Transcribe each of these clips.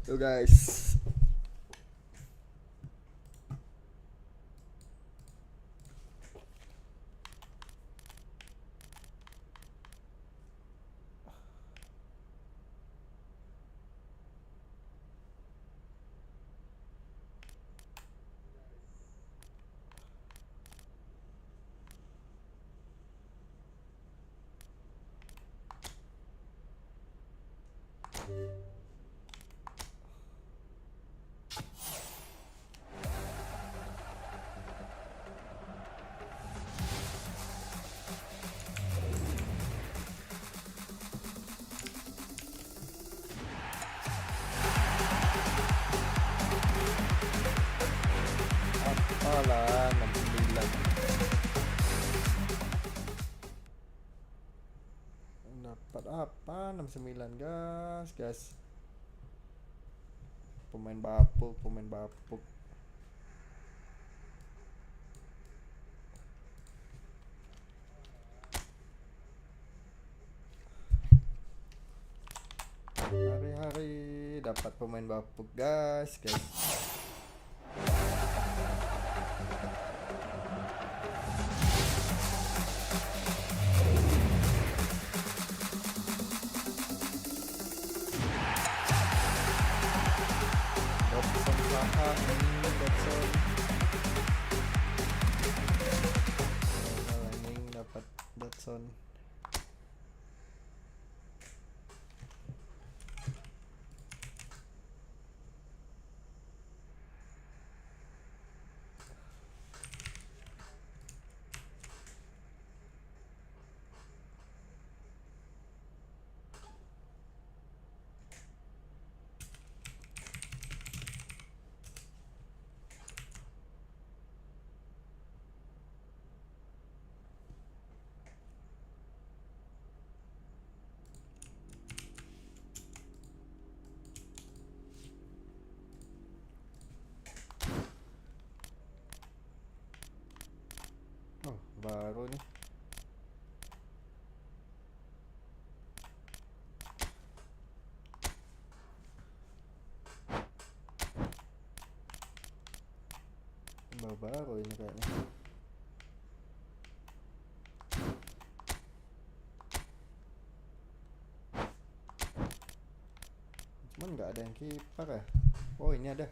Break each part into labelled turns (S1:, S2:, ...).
S1: Yo guys. Apalah 69. Dapat apa 69 guys. Pemain bapuk. Hari-hari dapat pemain bapuk guys. Dobson Saha ini Dobson. Ini dapat Dobson. Oh, baru nih. Baru ini kayaknya. Cuman nggak ada yang kiper ya. Oh, ini ada.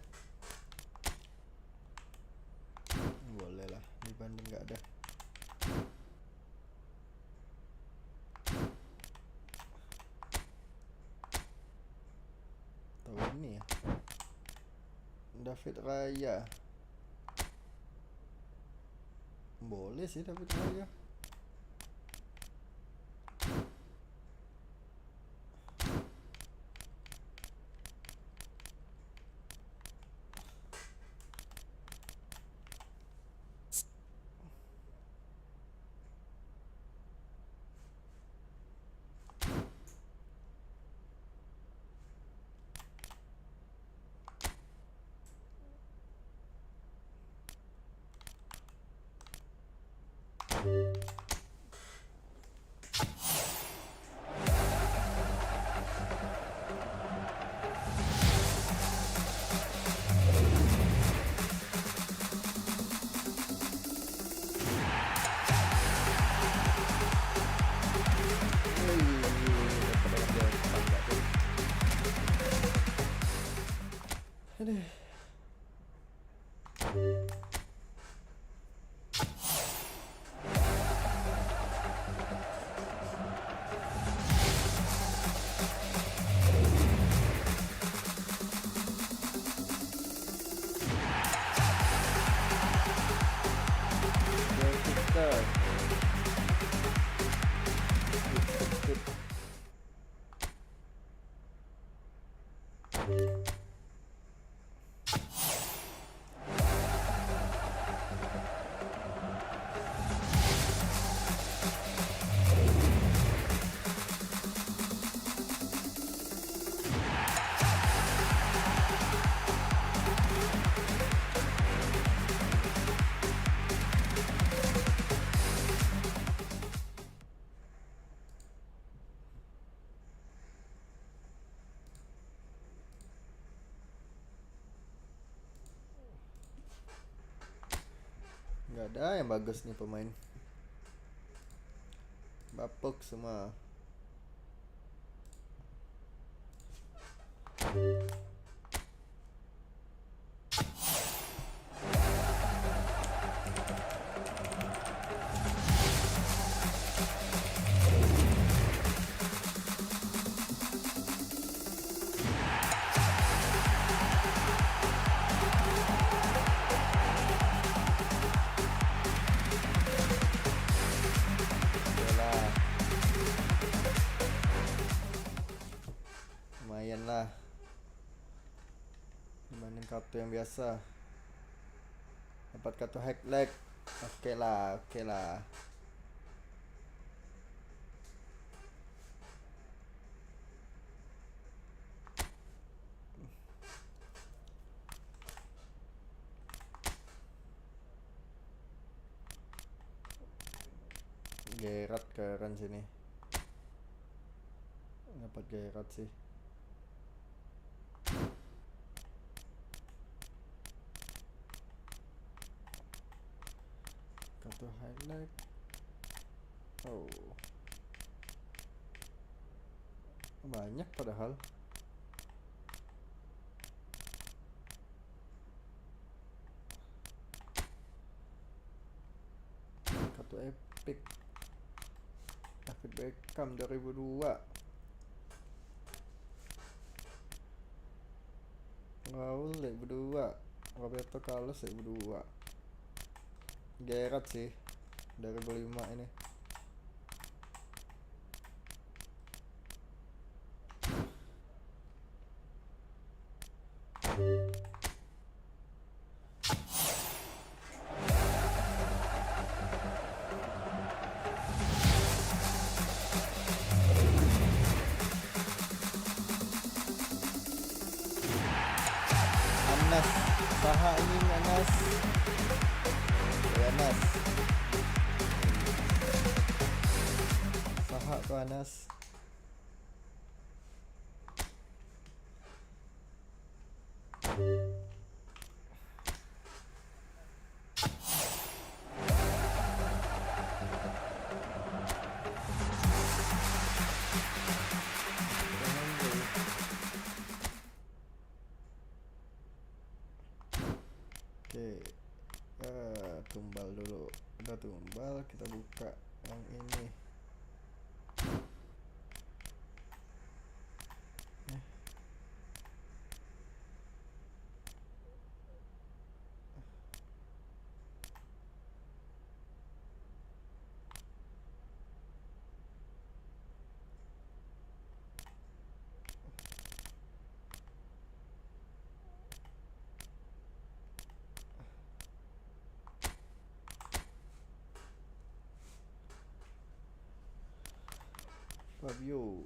S1: Boleh lah, dibanding nggak ada. Tahu ini ya. David Raya. Boleh sih David Raya. Aduh. Nggak ada yang bagus nih pemain. Bapuk semua. Telah. Lumayan lah dibanding kartu yang biasa. Dapat kartu hack lag. Oke lah, oke lah. Gerat keren sini. Dapat gerat sih. Kartu highlight. Oh. Banyak padahal. Kartu epic. David Beckham 2002. Raul 2002. Roberto Carlos 2002. Gerrard sih 2005 ini. Anas, saha ini Anas. Anas. Saha tuh Anas. Oke, tumbal dulu. Udah tumbal, kita buka yang ini. Fabio,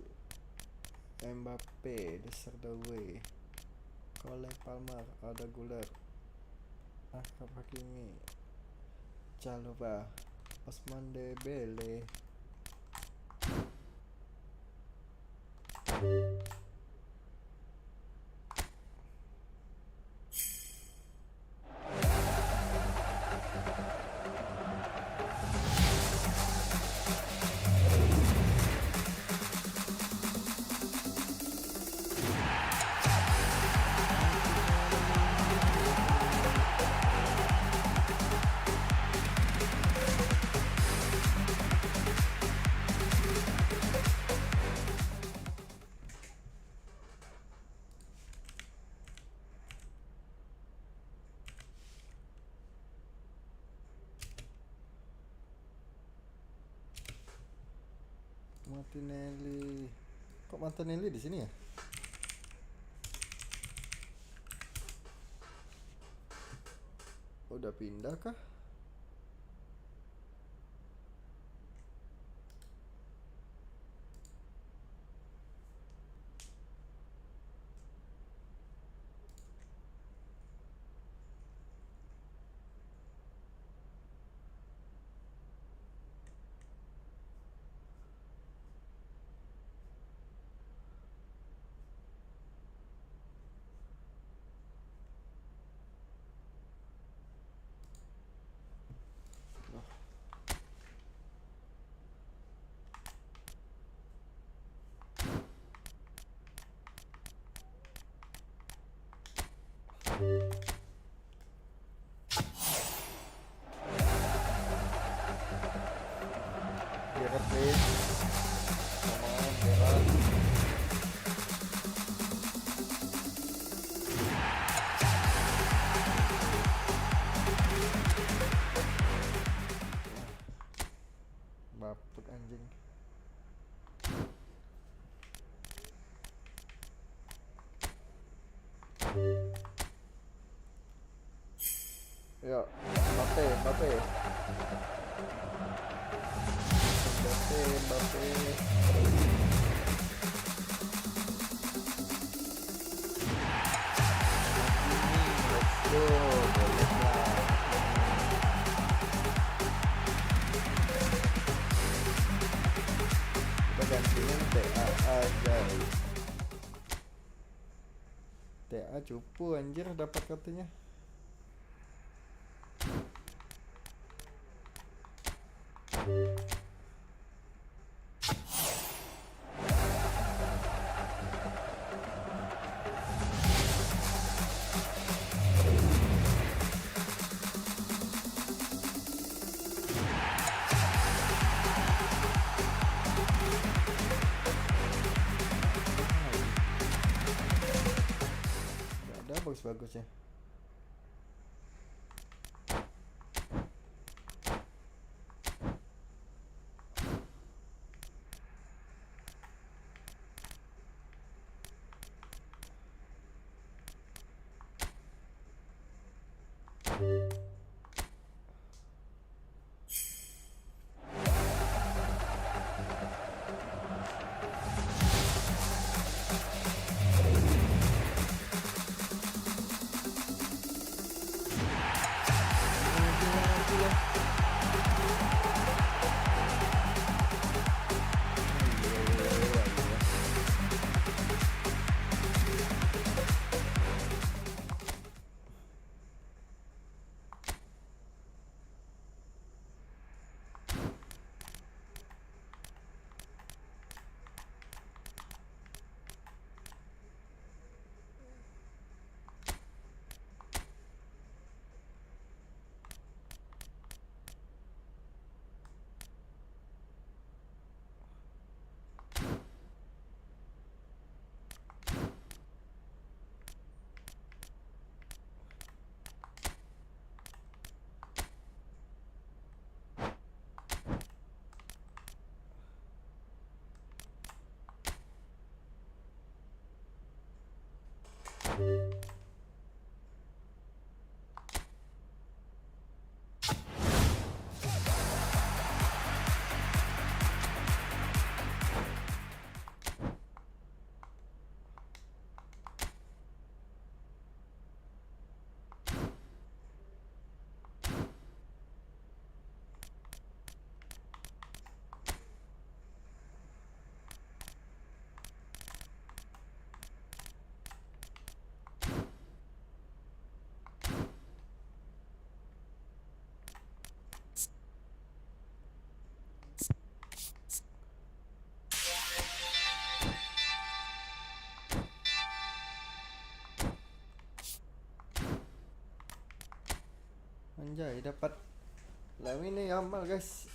S1: Mbappe, Desiree, Cole Palmer, Arda Güler, Achraf Hakimi, Chalobah, Osman Dembele. Martinelli. Kok Martinelli di sini ya? Udah pindah kah? Gerard please. Come on Gerard. Bapuk anjing. Yo, Mbappe. Let's go. Boleh lah. Kita gantiin TA aja. TA cupu anjir dapat kartunya. Gak ada bagus-bagusnya. Anjay dapat Lamine Yamal guys.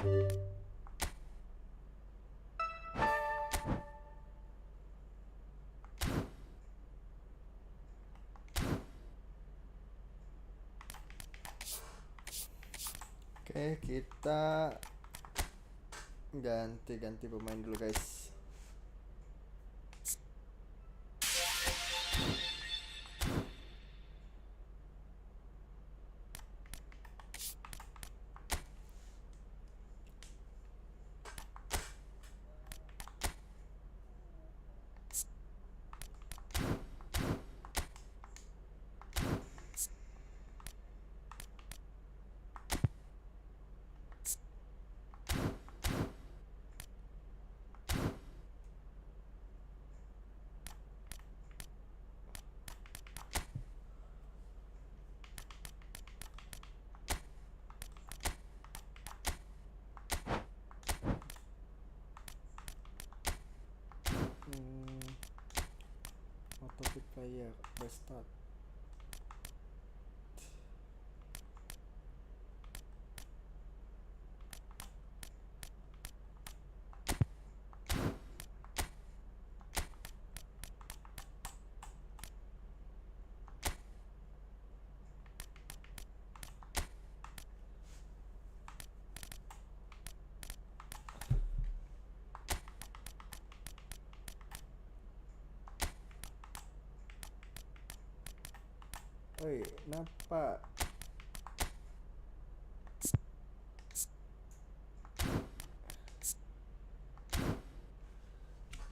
S1: Oke, kita ganti pemain dulu guys. Autopic player restart. Oi, kenapa?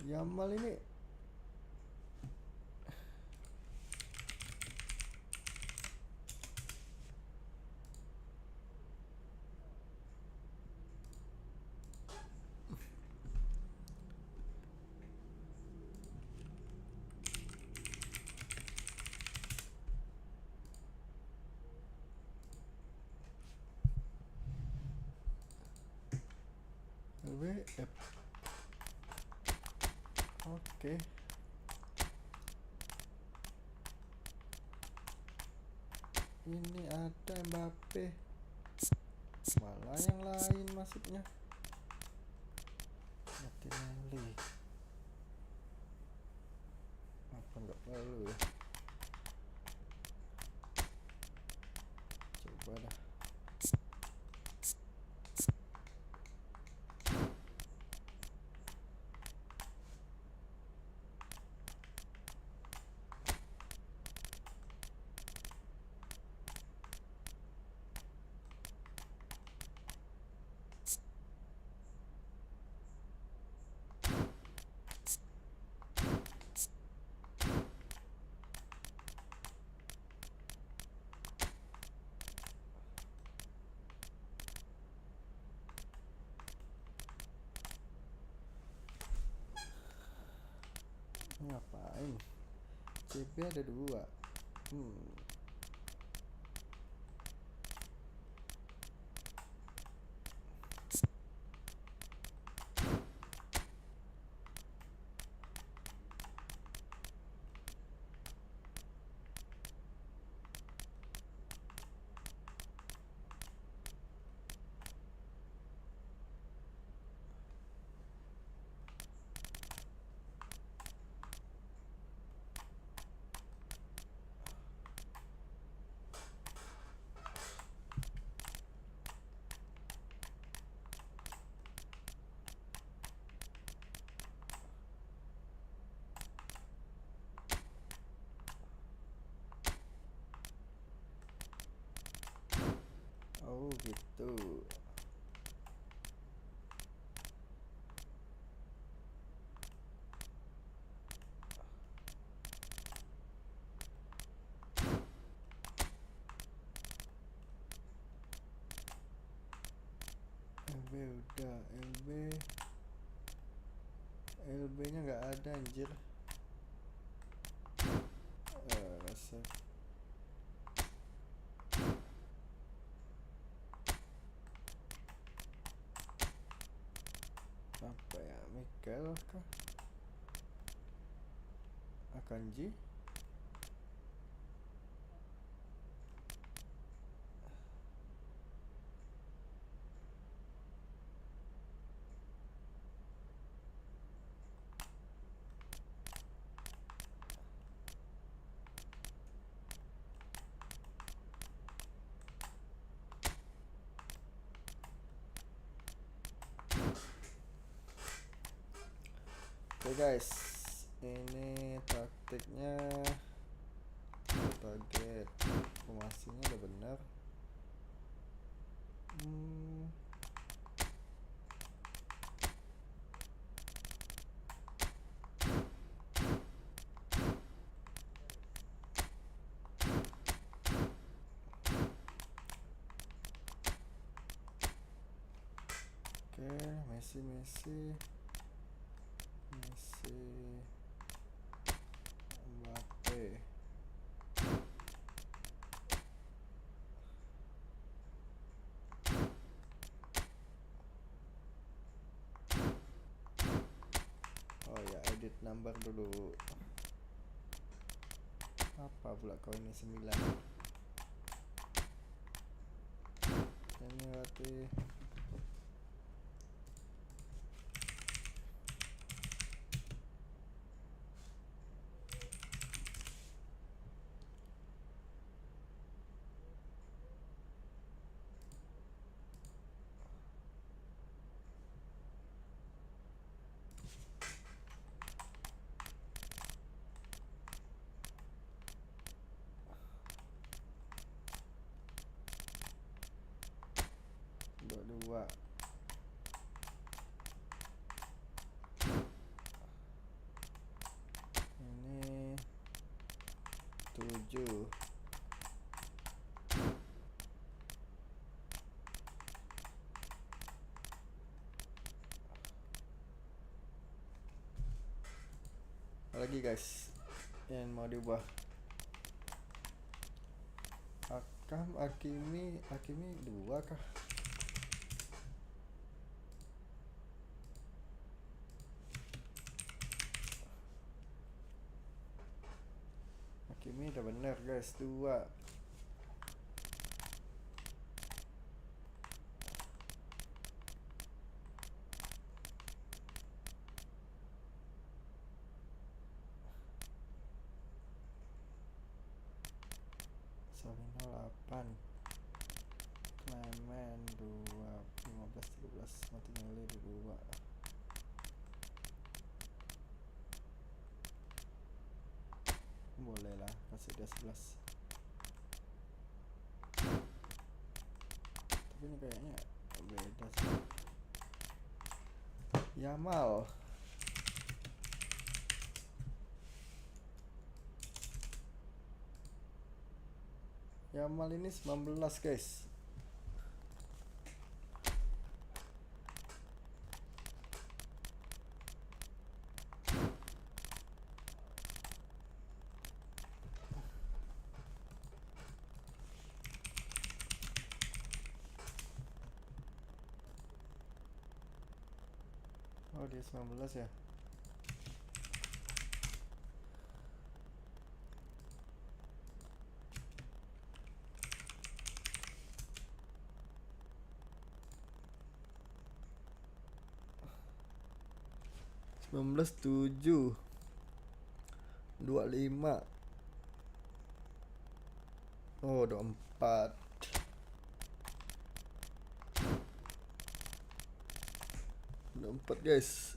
S1: Yamal ini WF. Oke. Ini ada Mbappe. Malah yang lain masuknya. Martinelli. Apa nggak perlu ya? Coba dah. Ngapain? CB ada 2. Oh gitu. LB udah, LB nya nggak ada anjir. Rasa apa ya, Michael kah? Akanji? guys, ini taktiknya. Target formasinya udah bener. Oke, Messi Mbappe. Oh ya, edit number dulu. Apa pula kau ini 9? Ini berarti dua. Ini 7. Lagi guys yang mau diubah. Hakimi 2 kah? Hakimi udah bener guys, 2. Salino 8. Clement 2. 15 13. Martinelli 2. Boleh lah, kasih dia 11. Tapi ini kayaknya beda sih. Yamal. Yamal ini 19 guys. Oh dia 19 ya. Belas 7 25. Oh 24. Guys.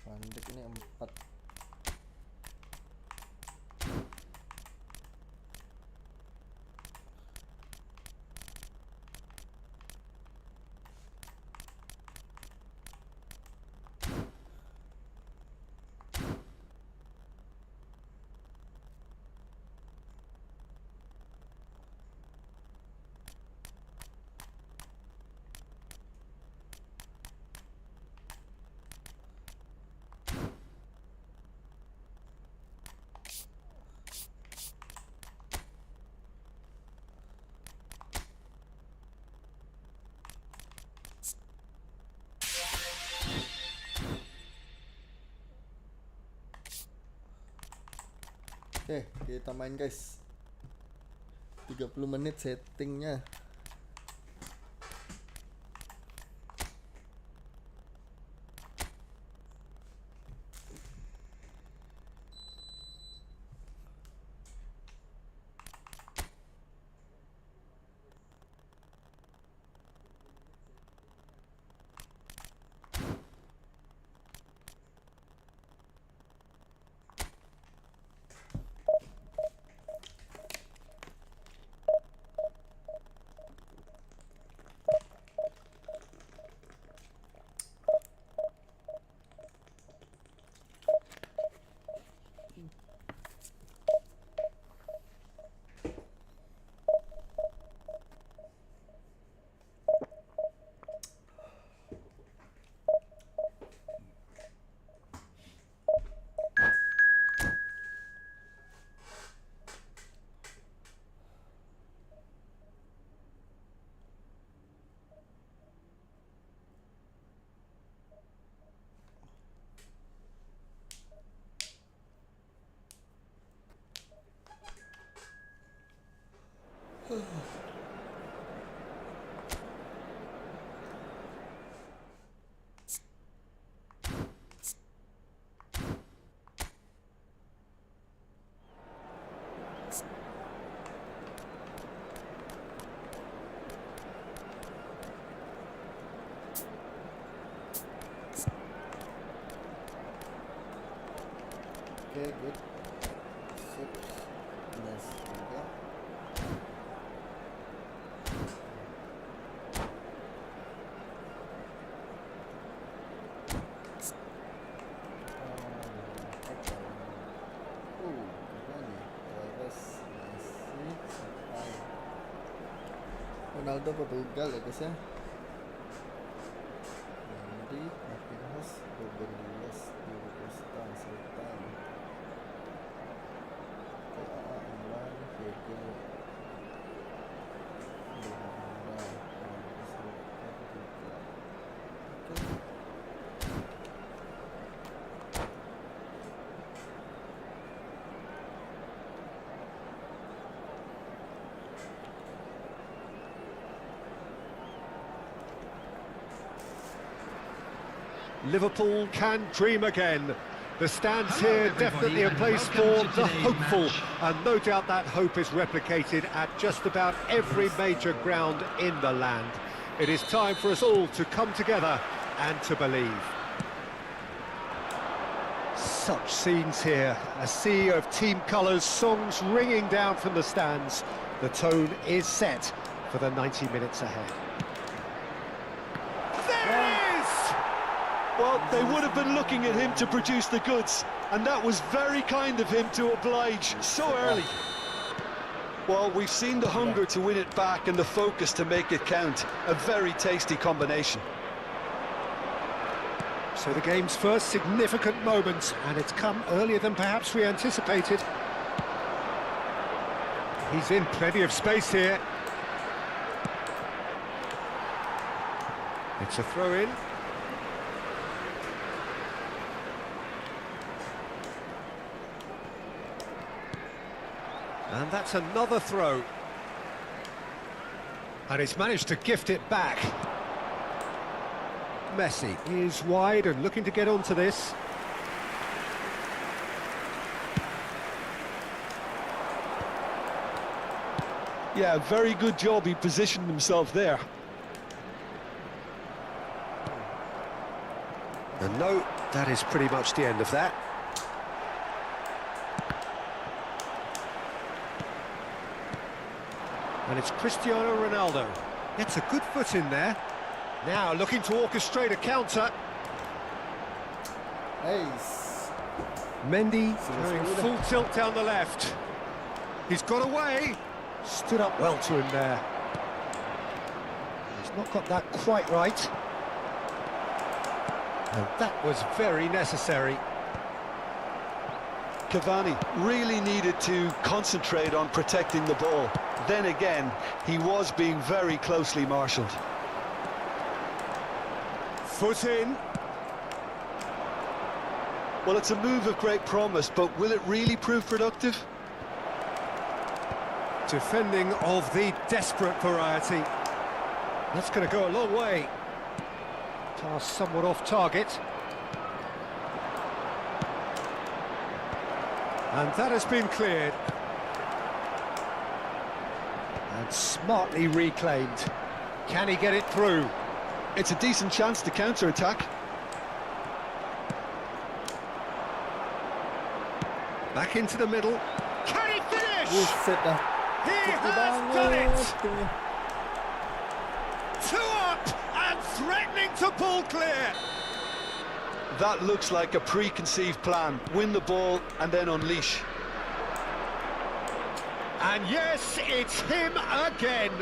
S1: Pandek ini 4. Oke, kita main guys. 30 menit settingnya. Okay, good. Sip. Nice juga. Ronaldo Portugal ya guys ya. Jadi Martinez 12 Sultan Sultan. TAA England Diego
S2: Liverpool can dream again. The stands here definitely a place for the hopeful, and no doubt that hope is replicated at just about every major ground in the land. It is time for us all to come together and to believe. Such scenes here, a sea of team colours, songs ringing down from the stands. The tone is set for the 90 minutes ahead.
S3: Well, they would have been looking at him to produce the goods, and that was very kind of him to oblige so early. Well, we've seen the hunger to win it back and the focus to make it count. A very tasty combination.
S2: So the game's first significant moment, and it's come earlier than perhaps we anticipated. He's in plenty of space here. It's a throw-in. And that's another throw. And he's managed to gift it back. Messi is wide and looking to get onto this.
S3: Yeah, very good job. He positioned himself there.
S2: And no, that is pretty much the end of that. And it's Cristiano Ronaldo. Gets a good foot in there. Now looking to orchestrate a counter.
S1: Nice.
S2: Mendy going full tilt down the left. He's got away. Stood up well to him there. He's not got that quite right. And that was very necessary.
S3: Cavani really needed to concentrate on protecting the ball. Then again, he was being very closely marshalled.
S2: Foot in.
S3: Well, it's a move of great promise, but will it really prove productive?
S2: Defending of the desperate variety. That's going to go a long way. Pass somewhat off target. And that has been cleared. And smartly reclaimed. Can he get it through?
S3: It's a decent chance to counter-attack.
S2: Back into the middle. Can he finish?
S1: Buset dah.
S2: He has done it! 2 up and threatening to pull clear.
S3: That looks like a preconceived plan. Win the ball and then unleash.
S2: And yes, it's him again.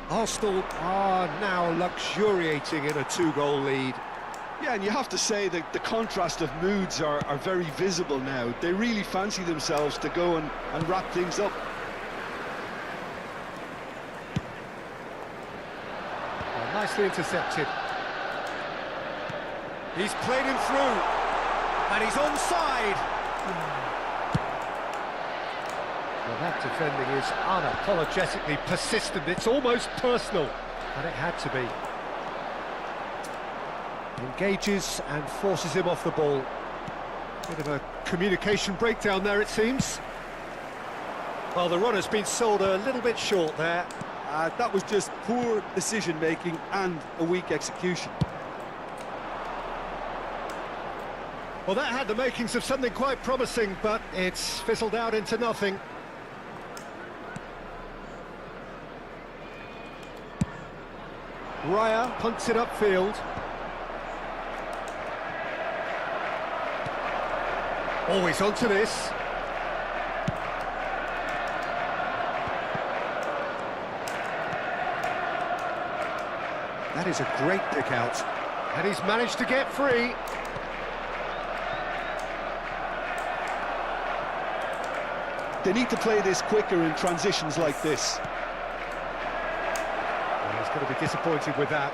S2: Arsenal are now luxuriating in a 2-goal lead.
S3: Yeah, and you have to say that the contrast of moods are very visible now. They really fancy themselves to go and wrap things up.
S2: Oh, nicely intercepted. He's played him through, and he's onside. Well, that defending is unapologetically persistent. It's almost personal, and it had to be. Engages and forces him off the ball. Bit of a communication breakdown there, it seems. Well, the runner's been sold a little bit short there.
S3: That was just poor decision-making and a weak execution.
S2: Well, that had the makings of something quite promising, but it's fizzled out into nothing. Raya punts it upfield. Always onto this. That is a great pick out. And he's managed to get free.
S3: They need to play this quicker in transitions like this.
S2: Well, he's going to be disappointed with that.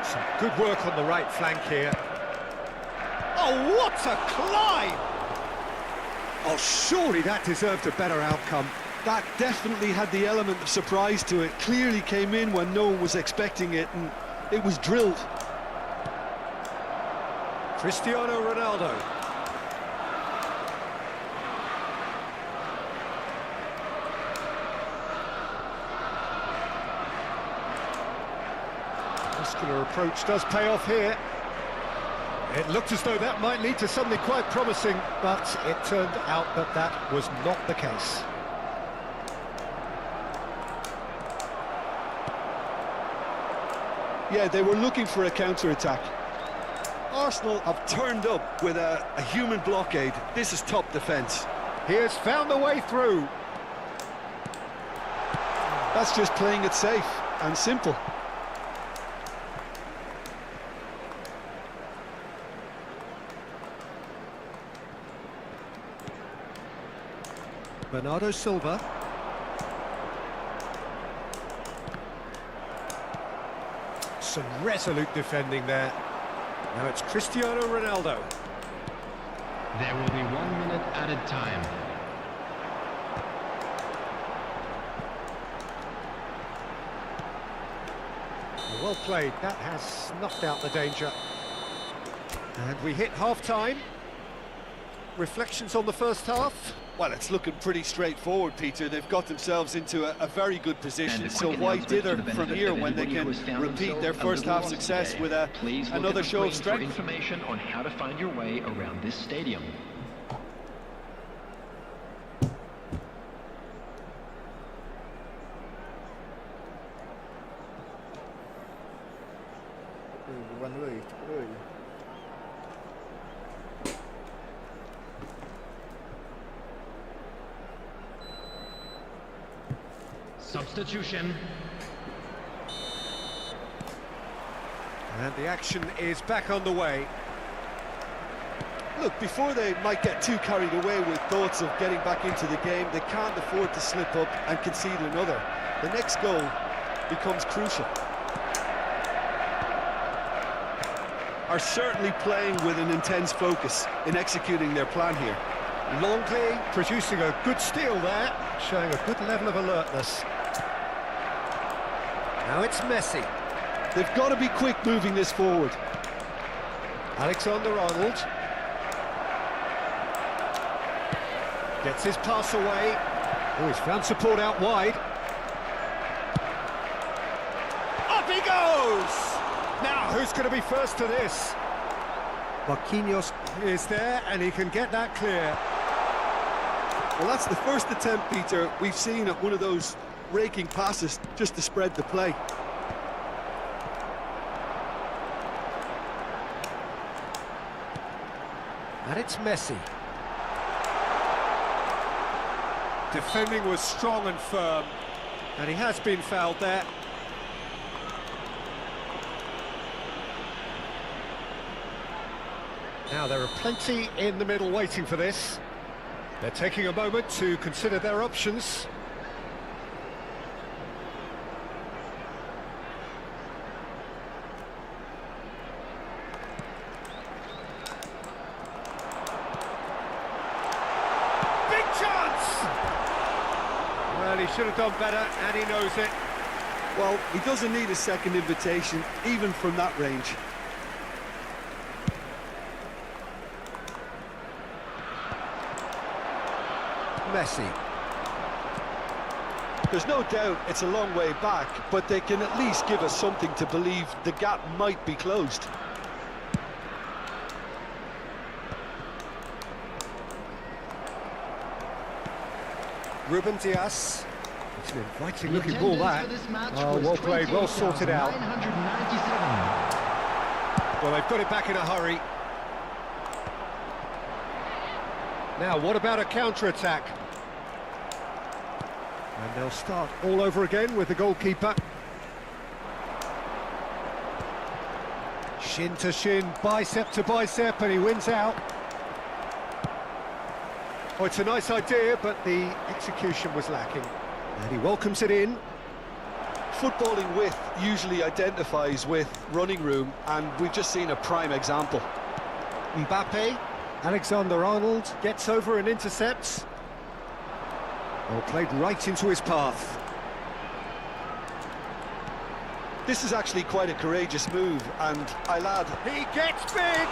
S2: Some good work on the right flank here. Oh, what a climb! Oh, surely that deserved a better outcome.
S3: That definitely had the element of surprise to it. Clearly came in when no one was expecting it, and it was drilled.
S2: Cristiano Ronaldo. Muscular approach does pay off here. It looked as though that might lead to something quite promising, but it turned out that that was not the case.
S3: Yeah, they were looking for a counter-attack. Arsenal have turned up with a human blockade. This is top defence.
S2: He has found a way through.
S3: That's just playing it safe and simple.
S2: Bernardo Silva. Some resolute defending there. Now it's Cristiano Ronaldo.
S4: There will be 1 minute added time.
S2: Well played. That has snuffed out the danger. And we hit half-time. Reflections on the first half?
S3: Well, it's looking pretty straightforward, Peter. They've got themselves into a very good position, so why
S4: announcement
S3: dither
S4: to the
S3: from
S4: benefit
S3: here
S4: of
S3: when they
S4: anybody
S3: can
S4: who has found
S3: repeat their
S4: themselves a
S3: first
S4: little
S3: half
S4: lost
S3: success
S4: today.
S3: with
S4: Please look
S3: another
S4: at the
S3: show of
S4: screen for
S3: strength?
S4: information on how to find your way around this stadium.
S1: Quanh ơi, trời ơi.
S4: Substitution.
S2: And the action is back on the way.
S3: Look, before they might get too carried away with thoughts of getting back into the game, they can't afford to slip up and concede another. The next goal becomes crucial. Are certainly playing with an intense focus in executing their plan here.
S2: Longley producing a good steal there, showing a good level of alertness. Now it's Messi.
S3: They've got to be quick moving this forward.
S2: Alexander-Arnold. Gets his pass away. Oh, he's found support out wide. Up he goes! Now, who's going to be first to this? Marquinhos is there, and he can get that clear.
S3: Well, that's the first attempt, Peter, we've seen at one of those raking passes just to spread the play.
S2: And it's Messi. Defending was strong and firm, and he has been fouled there. Now there are plenty in the middle waiting for this. They're taking a moment to consider their options. Big chance! Well, he should have done better, and he knows it.
S3: Well, he doesn't need a second invitation, even from that range.
S2: Messi.
S3: There's no doubt it's a long way back, but they can at least give us something to believe the gap might be closed.
S2: Ruben Diaz. It's an inviting
S4: The
S2: looking ball, that.
S4: attendance for this match
S2: Oh,
S4: was
S2: well played, well sorted out.
S4: 28,997.
S2: Well, they've got it back in a hurry. Now, what about a counter-attack? And they'll start all over again with the goalkeeper. Shin to shin, bicep to bicep, and he wins out. Oh, it's a nice idea, but the execution was lacking. And he welcomes it in.
S3: Footballing width usually identifies with running room, and we've just seen a prime example.
S2: Mbappe, Alexander-Arnold gets over and intercepts. Well, played right into his path.
S3: This is actually quite a courageous move, and I'll add,
S2: He gets big!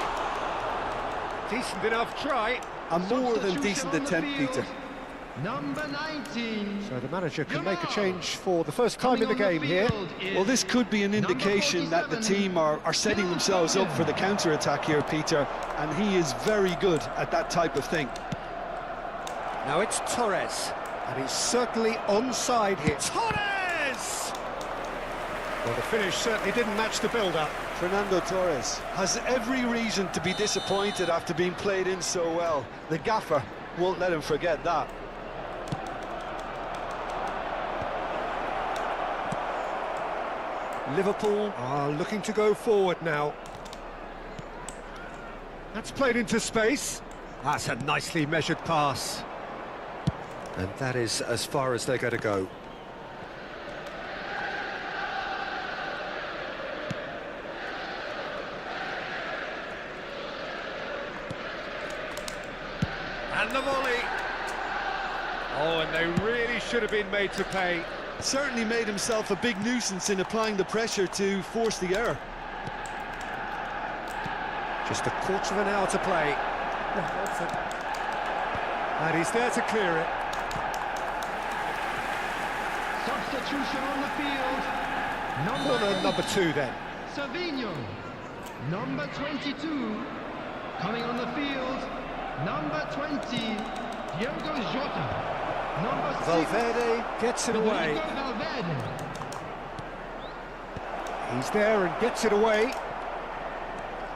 S2: Decent enough try.
S3: a more than
S4: Substitution
S3: decent
S4: on the
S3: attempt,
S4: field.
S3: Peter.
S4: Number 19.
S2: So the manager can make a change for the first time in the game here.
S3: Well, this could be an indication that the team are setting themselves up for the counter-attack here, Peter, and he is very good at that type of thing.
S2: Now it's Torres, and he's certainly onside here. Torres! Well, the finish certainly didn't match the build-up.
S3: Fernando Torres has every reason to be disappointed after being played in so well. The gaffer won't let him forget that.
S2: Liverpool are looking to go forward now. That's played into space. That's a nicely measured pass. And that is as far as they're going to go. And the volley. Oh, and they really should have been made to pay.
S3: Certainly made himself a big nuisance in applying the pressure to force the error.
S2: Just a quarter of an hour to play.
S1: Yeah, that's it.
S2: And he's there to clear it.
S4: Substitution on the field.
S2: Corner number 2 then.
S4: Savinho. Number 22. Coming on the field. Number 20. Diogo Jota. Number 6.
S2: Valverde gets it away.
S4: Rodrigo Valverde.
S2: He's there and gets it away.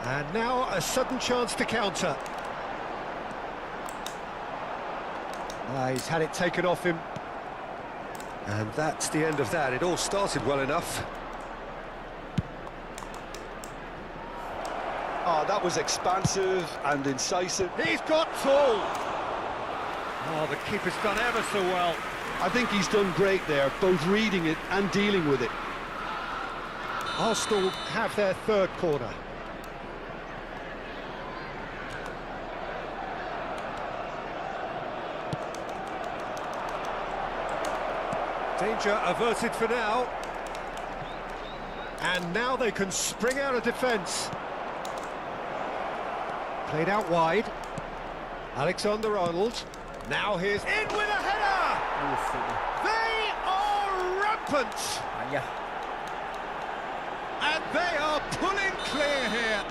S2: And now a sudden chance to counter. He's had it taken off him. And that's the end of that. It all started well enough.
S3: Oh, that was expansive and incisive.
S2: He's got full. Oh, the keeper's done ever so well.
S3: I think he's done great there, both reading it and dealing with it.
S2: Arsenal have their third corner. Danger averted for now. And now they can spring out of defence. Played out wide. Alexander-Arnold. Now here's in with a header! They are rampant!
S1: Yeah.
S2: And they are pulling clear here.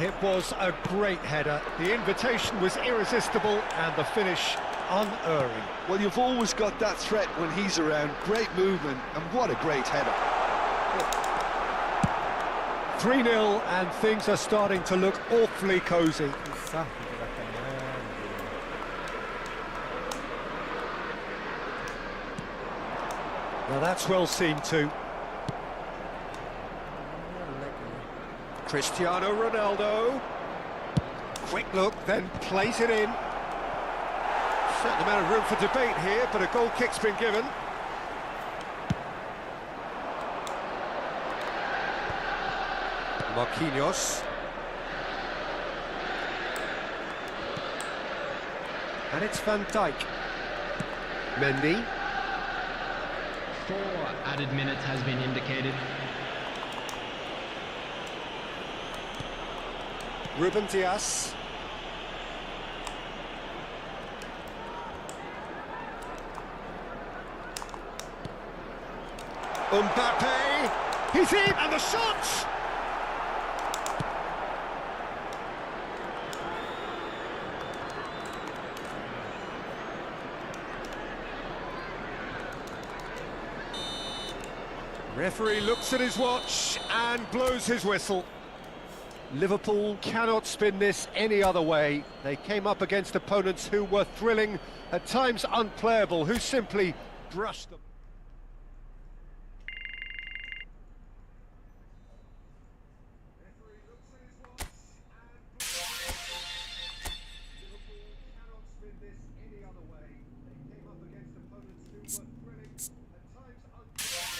S2: It was a great header. The invitation was irresistible and the finish unerring.
S3: Well, you've always got that threat when he's around. Great movement, and what a great header.
S2: 3-0 and things are starting to look awfully cosy.
S1: Susah pergerakannya.
S2: Now that's well seen too. Cristiano Ronaldo. Quick look, then plays it in. Certain amount of room for debate here, but a goal kick's been given. Marquinhos. And it's Van Dijk. Mendy.
S4: 4 added minutes has been indicated.
S2: Ruben Diaz. Mbappe. He's in, and the shot! Referee looks at his watch and blows his whistle. Liverpool cannot spin this any other way. They came up against opponents who were thrilling, at times unplayable, who simply brushed them. Referee looks at his watch and Liverpool cannot spin this any other way. They came up against opponents who were thrilling, at times unplayable.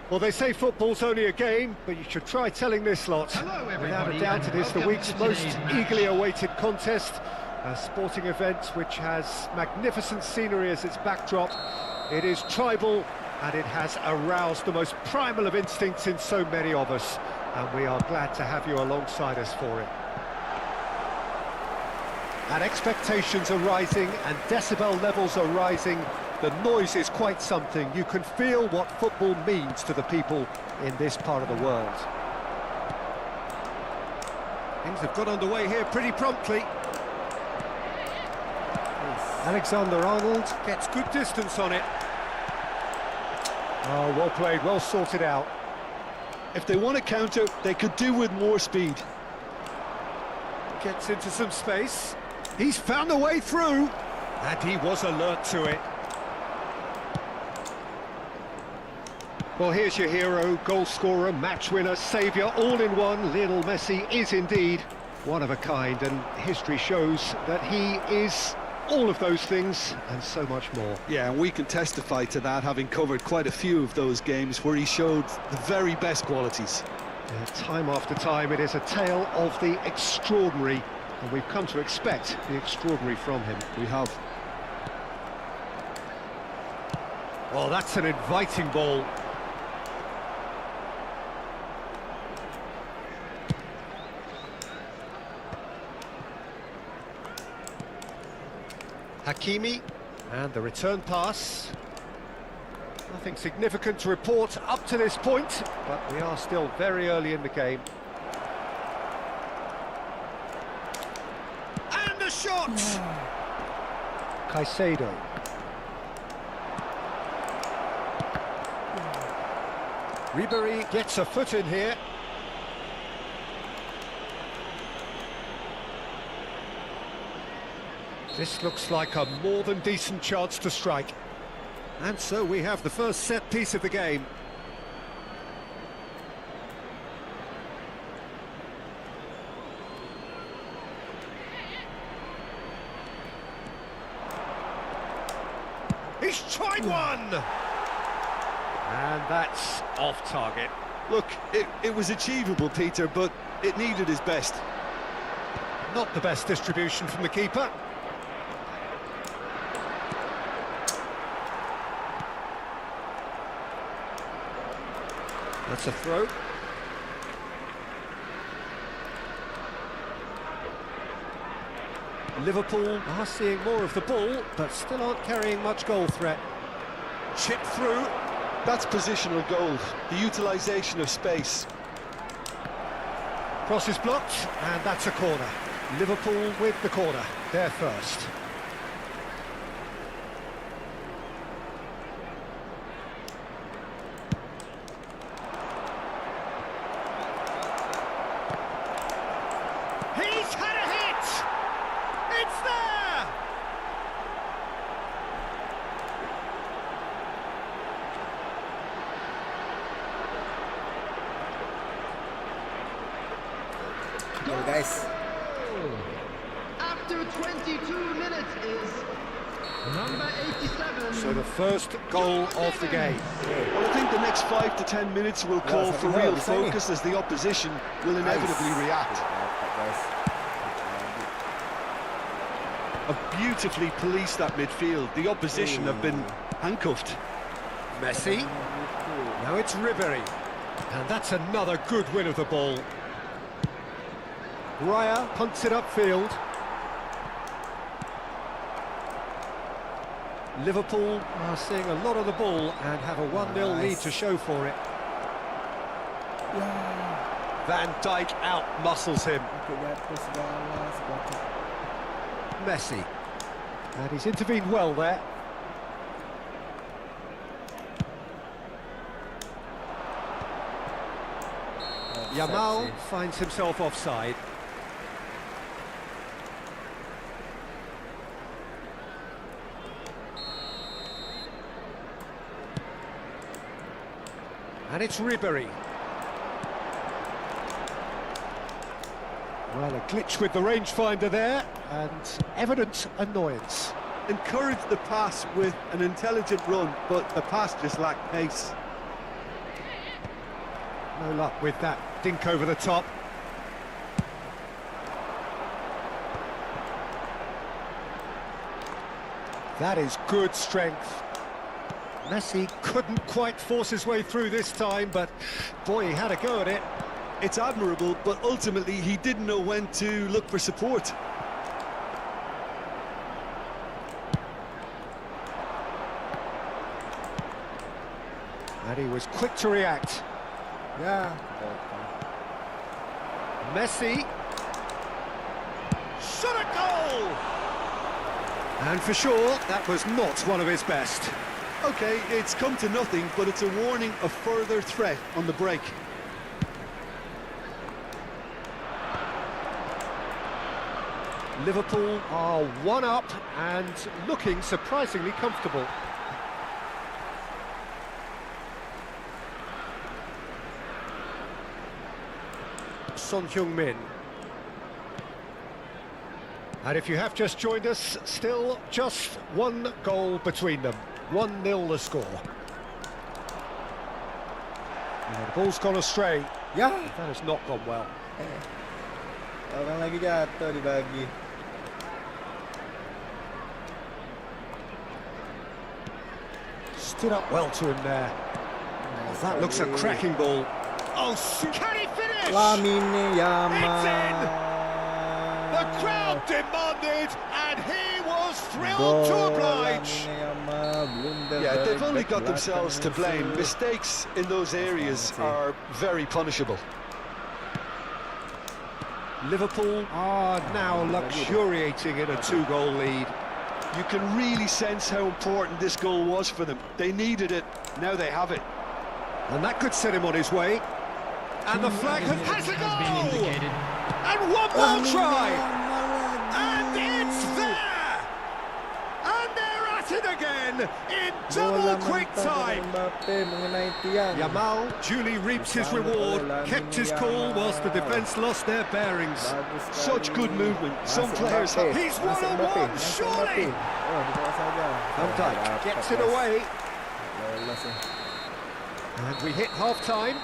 S2: Well, they say football's only a game, but you should try telling this lot.
S4: Hello,
S2: Without
S4: everybody,
S2: a doubt,
S4: and
S2: it is the
S4: welcome
S2: week's
S4: to
S2: most
S4: today's match.
S2: eagerly awaited contest. A sporting event which has magnificent scenery as its backdrop. It is tribal, and it has aroused the most primal of instincts in so many of us. And we are glad to have you alongside us for it. And expectations are rising, and decibel levels are rising. The noise is quite something. You can feel what football means to the people in this part of the world. Things have got underway here pretty promptly. Alexander-Arnold gets good distance on it. Oh, well played, well sorted out.
S3: If they want to counter, they could do with more speed.
S2: Gets into some space. He's found a way through. And he was alert to it. Well, here's your hero, goal scorer, match winner, saviour, all in one. Lionel Messi is indeed one of a kind, and history shows that he is all of those things and so much more.
S3: Yeah, and we can testify to that, having covered quite a few of those games where he showed the very best qualities.
S2: Yeah, time after time, it is a tale of the extraordinary, and we've come to expect the extraordinary from him.
S3: We have.
S2: Well, that's an inviting ball. Hakimi, and the return pass. Nothing significant to report up to this point, but we are still very early in the game. And a shot! Caicedo. Ribery gets a foot in here. This looks like a more than decent chance to strike. And so we have the first set piece of the game. He's tried one! And that's off target.
S3: Look, it was achievable, Peter, but it needed his best.
S2: Not the best distribution from the keeper. That's a throw. Liverpool are seeing more of the ball, but still aren't carrying much goal threat. Chip through.
S3: That's positional gold, the utilisation of space.
S2: Cross is blocked, and that's a corner. Liverpool with the corner, they're first. He's had a hit! It's there!
S1: Well, guys,
S5: After 22 minutes is number 87.
S2: So the first goal of the game.
S3: Well, I think the next 5 to 10 minutes will call for
S1: something
S3: real
S1: else, isn't it?
S3: focus as the opposition will inevitably react. Have beautifully policed that midfield. The opposition have been handcuffed.
S2: Messi. Now it's Ribery. And that's another good win of the ball. Raya punts it upfield. Liverpool are seeing a lot of the ball and have a 1-0 lead to show for it. Van Dijk out-muscles him. Messi. And he's intervened well there. Yamal finds himself offside. And it's Ribery. Well, a glitch with the rangefinder there, and evident annoyance.
S3: Encouraged the pass with an intelligent run, but the pass just lacked pace.
S2: No luck with that dink over the top. That is good strength. Messi couldn't quite force his way through this time, but boy, he had a go at it.
S3: It's admirable, but ultimately he didn't know when to look for support.
S2: And he was quick to react.
S1: Yeah.
S2: Messi. Shot a goal! And for sure, that was not one of his best.
S3: Okay, it's come to nothing, but it's a warning of further threat on the break.
S2: Liverpool are 1 up and looking surprisingly comfortable. Son Heung-min. And if you have just joined us, still just one goal between them. 1-0 the score. The ball's gone astray.
S1: Ya,
S2: That has not gone well.
S1: orang lagi jatuh dibagi.
S2: Stood up well to him there. That looks a cracking ball. Oh, can he finish?
S1: Lamine
S2: It's in!
S1: Yamal.
S2: The crowd demanded, and he was thrilled to oblige.
S3: Yeah, they've only got themselves to blame. Mistakes in those areas are very punishable.
S2: Liverpool are now luxuriating in a 2-goal lead.
S3: You can really sense how important this goal was for them. They needed it, now they have it.
S2: And that could set him on his way. And the flag has a
S4: been
S2: goal!
S4: indicated.
S2: And one more try! And it's there! And they're at it again in double quick time! Yamal duly reaps his reward, kept his cool whilst the defence lost their bearings.
S3: Such good movement. Some players have...
S2: He's one-on-one, surely! Van Dijk gets it away. And we hit half-time.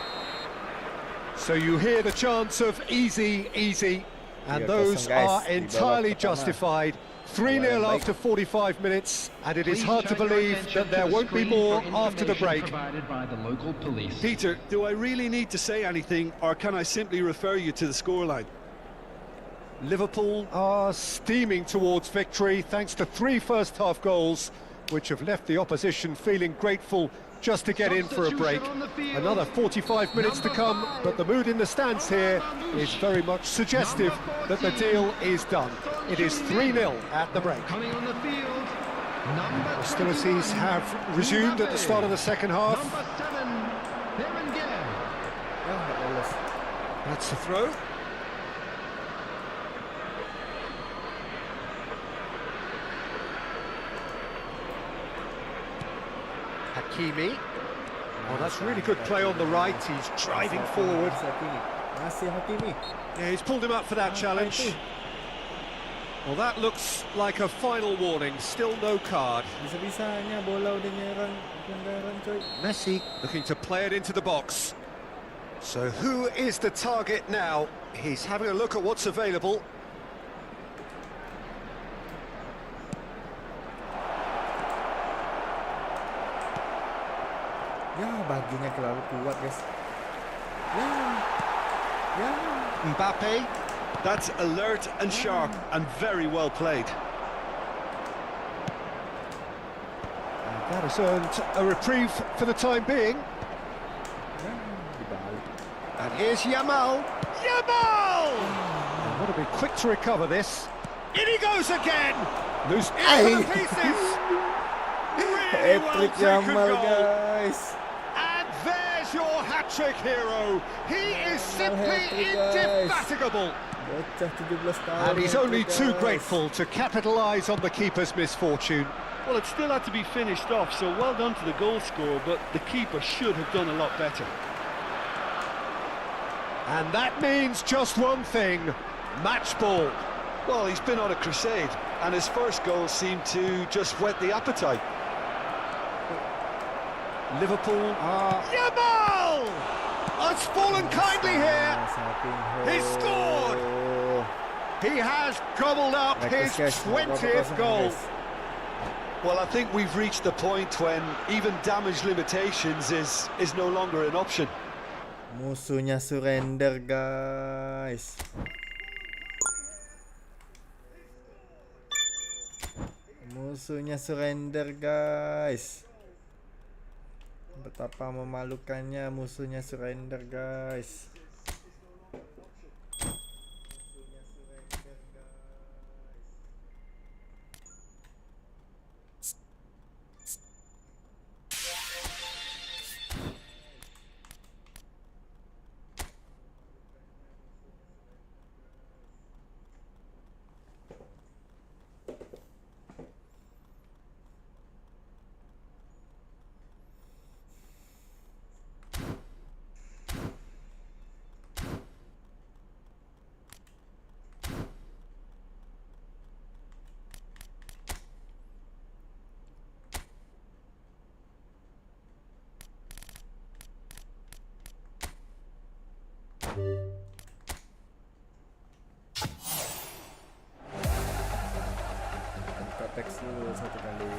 S2: So you hear the chants of easy, easy, and those are entirely justified. 3-0 after 45 minutes, and it is
S4: Please
S2: hard to
S4: turn your
S2: believe
S4: attention
S2: that there
S4: to the
S2: won't be
S4: screen
S2: more
S4: for
S2: after the
S4: information
S2: break.
S4: provided by the local police.
S3: Peter, do I really need to say anything, or can I simply refer you to the scoreline?
S2: Liverpool are steaming towards victory thanks to 3 first-half goals, which have left the opposition feeling grateful just to get in for a break. Another 45 minutes to come, but the mood in the stands here is very much suggestive that the deal is done. It is 3-0 at the break.
S5: Coming on the field, number
S2: Hostilities have resumed at the start of the second half.
S5: Number 7, Terimakasih.
S2: That's the throw. Hakimi. Oh, that's really good play on the right. He's driving forward.
S1: Masih Hakimi.
S2: Yeah, he's pulled him up for that challenge. Well, that looks like a final warning. Still no card.
S1: Bisa-bisanya bola udah nyerang pelanggaran, coy.
S2: Messi looking to play it into the box. So who is the target now? He's having a look at what's available.
S1: Ya, baginya terlalu kuat, guys. Ya.
S2: Mbappe.
S3: That's alert and sharp and very well played.
S2: That has earned a reprieve for the time being.
S1: Dibalik.
S2: And here's Yamal. Yamal! And what a be quick to recover this. In he goes again! Loose into the pieces! Really well
S1: Hat-trick
S2: taken
S1: Yamal,
S2: goal.
S1: guys.
S2: And there's your hat-trick hero. He is simply
S1: hat-trick, guys.
S2: indefatigable.
S1: Bocah 17 tahun.
S2: And he's only
S1: hat-trick,
S2: too
S1: guys.
S2: grateful to capitalise on the keeper's misfortune.
S3: Well, it still had to be finished off, so well done to the goal scorer, but the keeper should have done a lot better.
S2: And that means just one thing, match ball.
S3: Well, he's been on a crusade, and his first goal seemed to just whet the appetite.
S2: Liverpool are... Yamal! Has fallen kindly here. He scored! He has gobbled up his 20th goal.
S3: Well, I think we've reached the point when even damage limitations is no longer an option.
S1: Musuhnya surrender, guys. Musuhnya surrender, guys. Betapa memalukannya musuhnya surrender, guys. Buka teks dulu satu kali.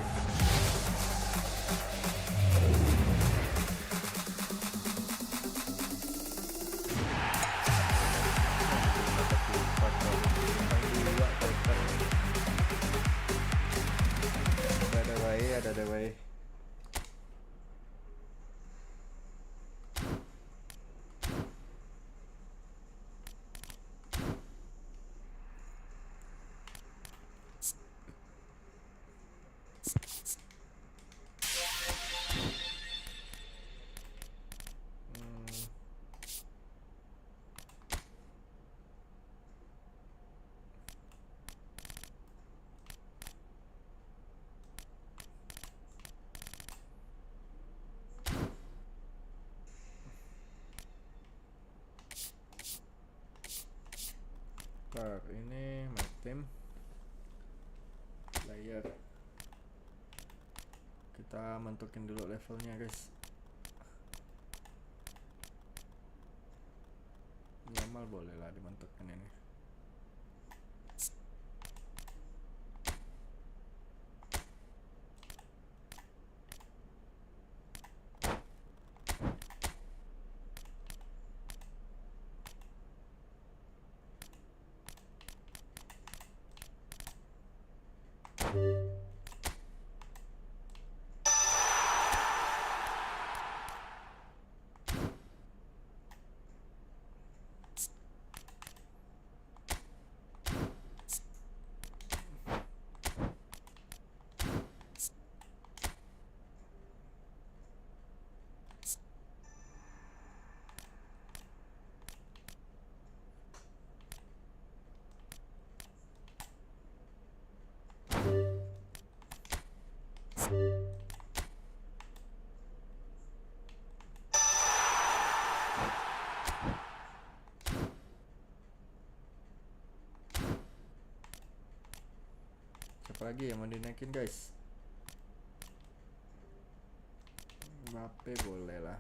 S1: Ada way. Ini my team player, kita mentokin dulu levelnya guys. Nyamal boleh lah dimentokin ini. Siapa lagi yang mau dinaikin guys? Mampir boleh lah.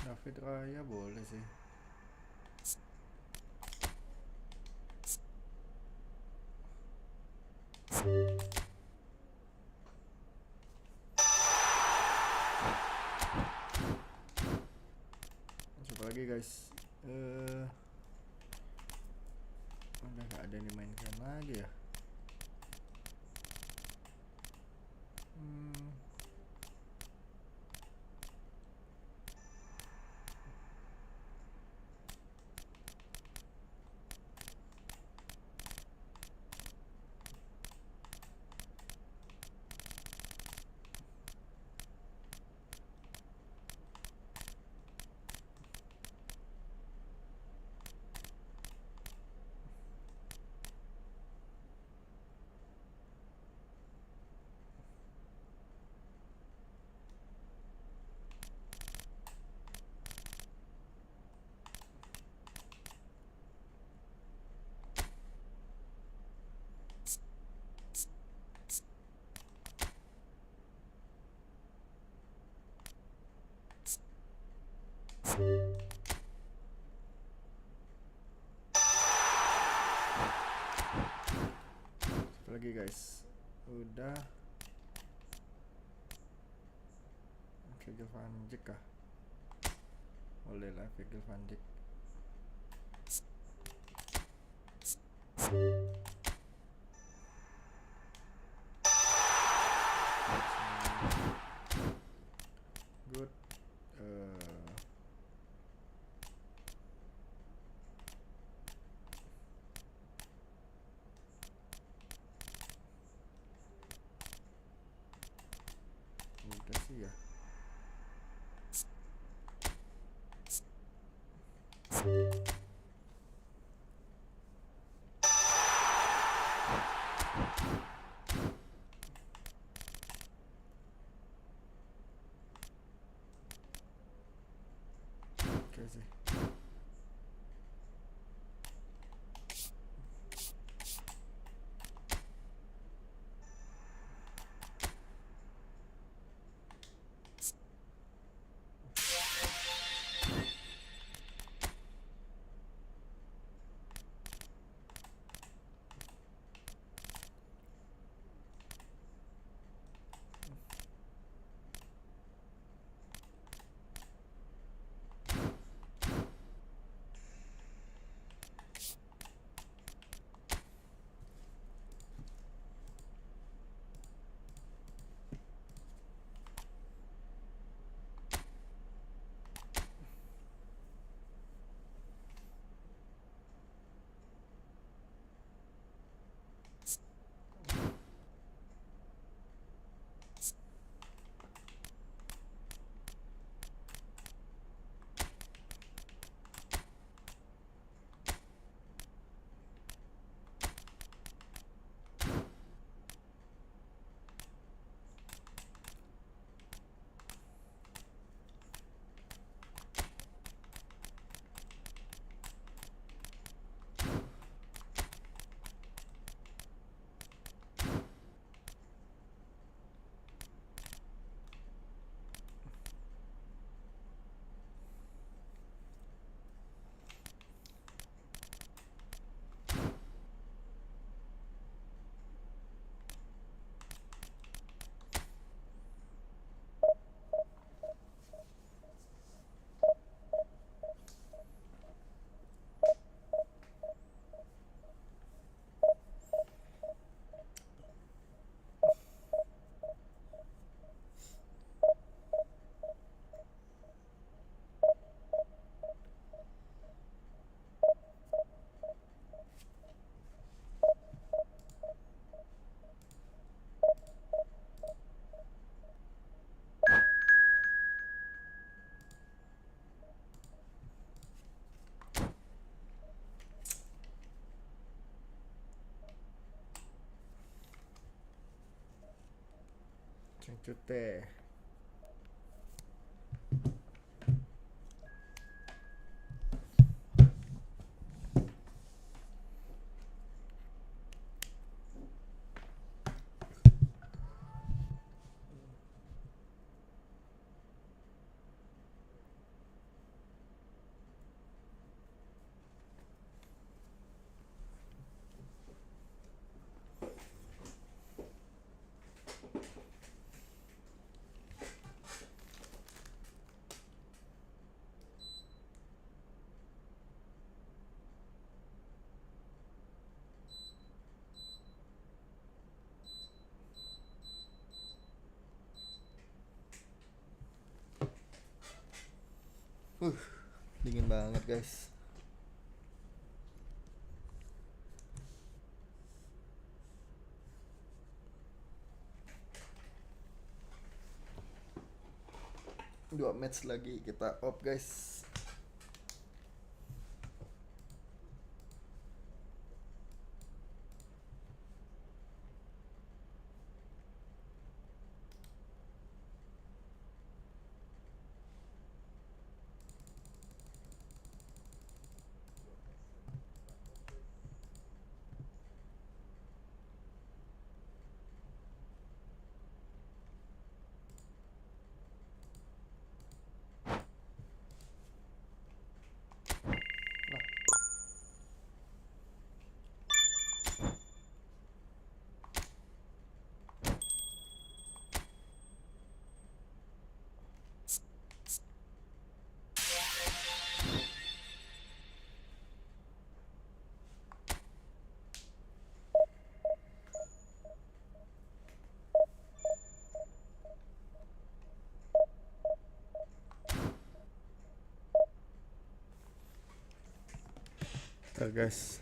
S1: David Raya boleh sih. Coba lagi guys. Udah gak ada yang dimainkan lagi ya. Satu lagi guys. Udah. Virgil van Dijk kah? Boleh lah Virgil van Dijk. Good. Udah sih ya. Crazy. Cute. Dingin banget guys. Dua match lagi kita off guys. Guys,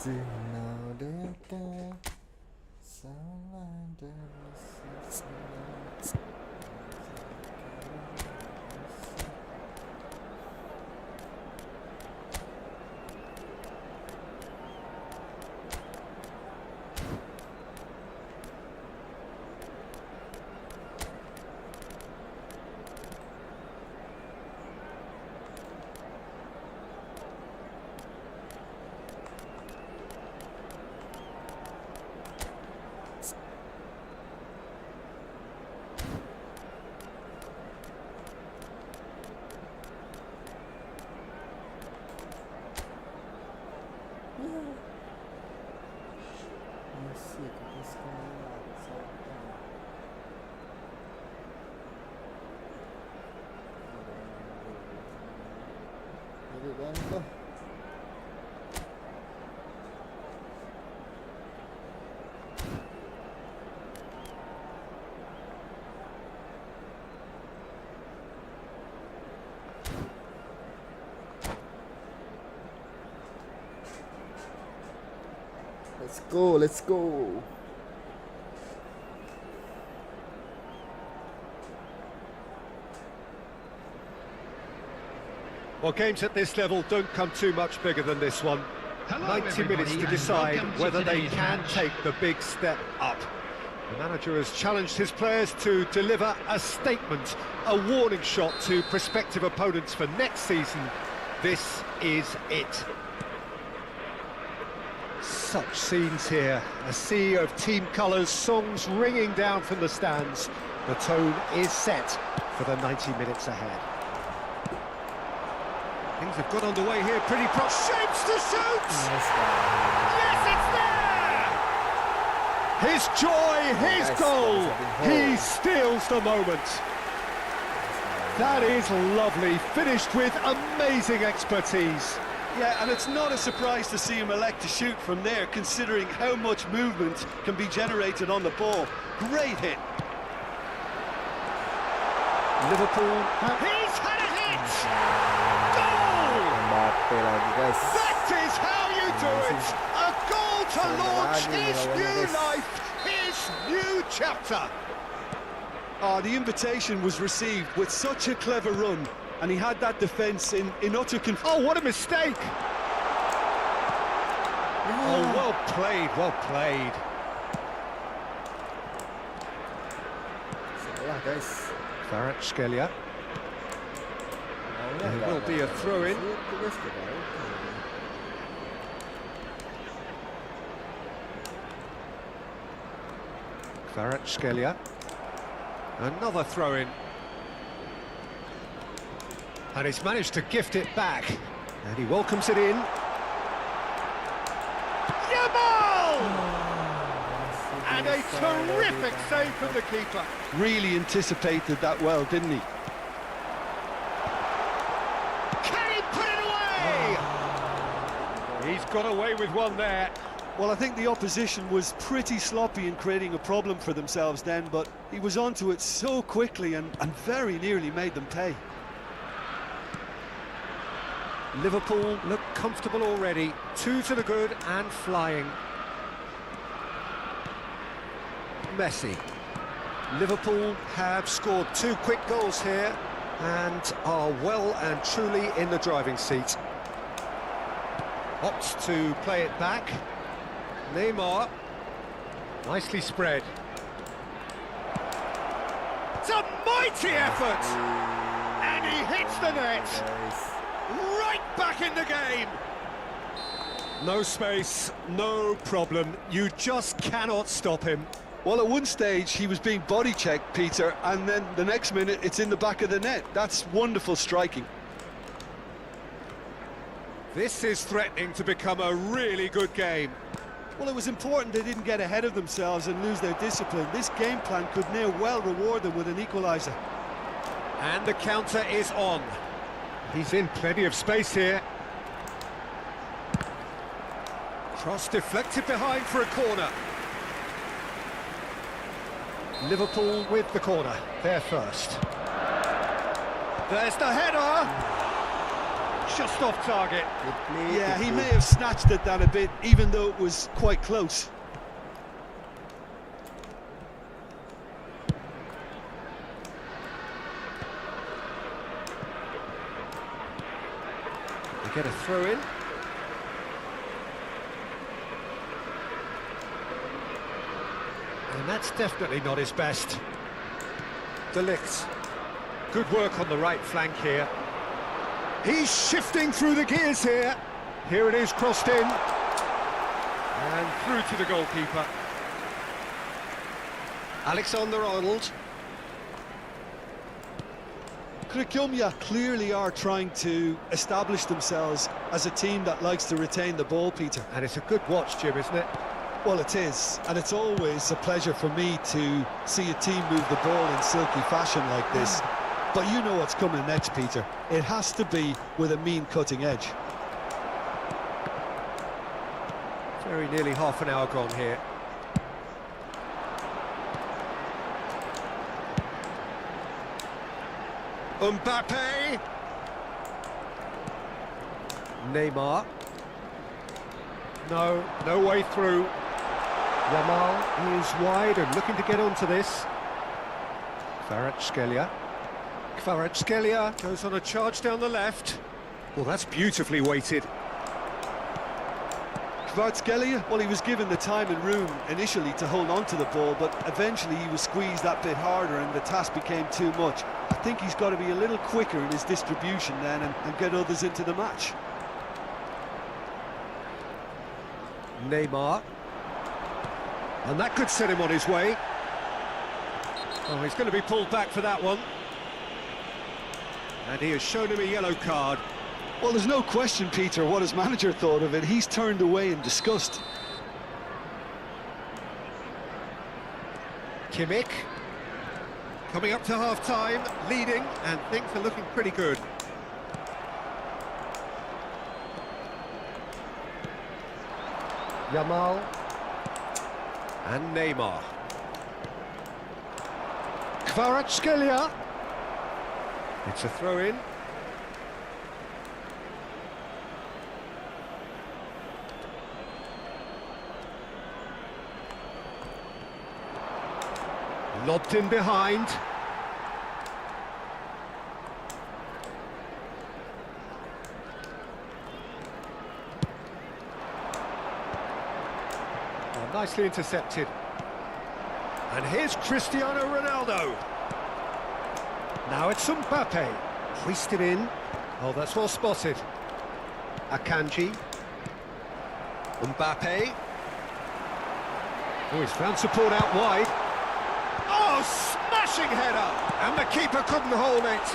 S1: Sinaudenkan salah dan masih kita sekarang jadi kan tuh let's go.
S2: Well, games at this level don't come too much bigger than this one.
S5: Hello,
S2: 90 minutes to
S5: everybody,
S2: decide
S5: and welcome to
S2: whether they
S5: today's
S2: can
S5: match.
S2: take the big step up. The manager has challenged his players to deliver a statement, a warning shot to prospective opponents for next season. This is it. Such scenes here, a sea of team colours, songs ringing down from the stands. The tone is set for the 90 minutes ahead. Things have got underway here, pretty shapes to shoot! Yes, it's there! His joy, his goal, he steals the moment. That is lovely, finished with amazing expertise.
S3: Yeah, and it's not a surprise to see him elect to shoot from there, considering how much movement can be generated on the ball. Great hit.
S2: Liverpool, he's had a hit! Goal!
S1: Mampir lagi guys.
S2: That is how you do it! A goal to launch his new life, his new chapter.
S3: The invitation was received with such a clever run, and he had that defence in utter confusion.
S2: Oh, what a mistake! Oh, well played, well played.
S1: Salah guys.
S2: Kvaratskhelia. There will be a throw-in. Kvaratskhelia. Another throw-in. And he's managed to gift it back. And he welcomes it in. Yamal! And a terrific save from the keeper.
S3: Really anticipated that well, didn't he?
S2: Can he put it away? He's got away with one there.
S3: Well, I think the opposition was pretty sloppy in creating a problem for themselves then, but he was onto it so quickly and very nearly made them pay.
S2: Liverpool look comfortable already. 2 to the good and flying. Messi. Liverpool have scored 2 quick goals here and are well and truly in the driving seat. Opts to play it back. Neymar. Nicely spread. It's a mighty effort! And he hits the net! Right back in the game! No space, no problem. You just cannot stop him.
S3: Well, at one stage he was being body checked, Peter, and then the next minute it's in the back of the net. That's wonderful striking.
S2: This is threatening to become a really good game.
S3: Well, it was important they didn't get ahead of themselves and lose their discipline. This game plan could now well reward them with an equaliser.
S2: And the counter is on. He's in plenty of space here. Cross deflected behind for a corner. Liverpool with the corner. They're first. There's the header! Just off target.
S3: Yeah, he may have snatched it down a bit, even though it was quite close.
S2: They get a throw in. And that's definitely not his best. Ligt. Good work on the right flank here. He's shifting through the gears here. Here it is, crossed in. And through to the goalkeeper. Alexander-Arnold.
S3: Krykomia clearly are trying to establish themselves as a team that likes to retain the ball, Peter.
S2: And it's a good watch, Jim, isn't it?
S3: Well, it is, and it's always a pleasure for me to see a team move the ball in silky fashion like this. But you know what's coming next, Peter. It has to be with a mean cutting edge.
S2: Very nearly half an hour gone here. Mbappe. Neymar. No way through. Yamal is wide and looking to get onto this. Kvaratskhelia goes on a charge down the left. Well, that's beautifully weighted.
S3: Kvaratskhelia, well, he was given the time and room initially to hold on to the ball, but eventually he was squeezed that bit harder and the task became too much. I think he's got to be a little quicker in his distribution then and get others into the match.
S2: Neymar. And that could set him on his way. Oh, he's going to be pulled back for that one. And he has shown him a yellow card.
S3: Well, there's no question, Peter, what his manager thought of it. He's turned away in disgust.
S2: Kimmich. Coming up to half-time, leading, and things are looking pretty good. Yamal. And Neymar. Kvaratskhelia. It's a throw-in. Lobbed in behind. Oh, nicely intercepted. And here's Cristiano Ronaldo. Now it's Mbappe. Hoisted in. Oh, that's well spotted. Akanji. Mbappe. Oh, he's found support out wide. Oh, smashing header! And the keeper couldn't hold it.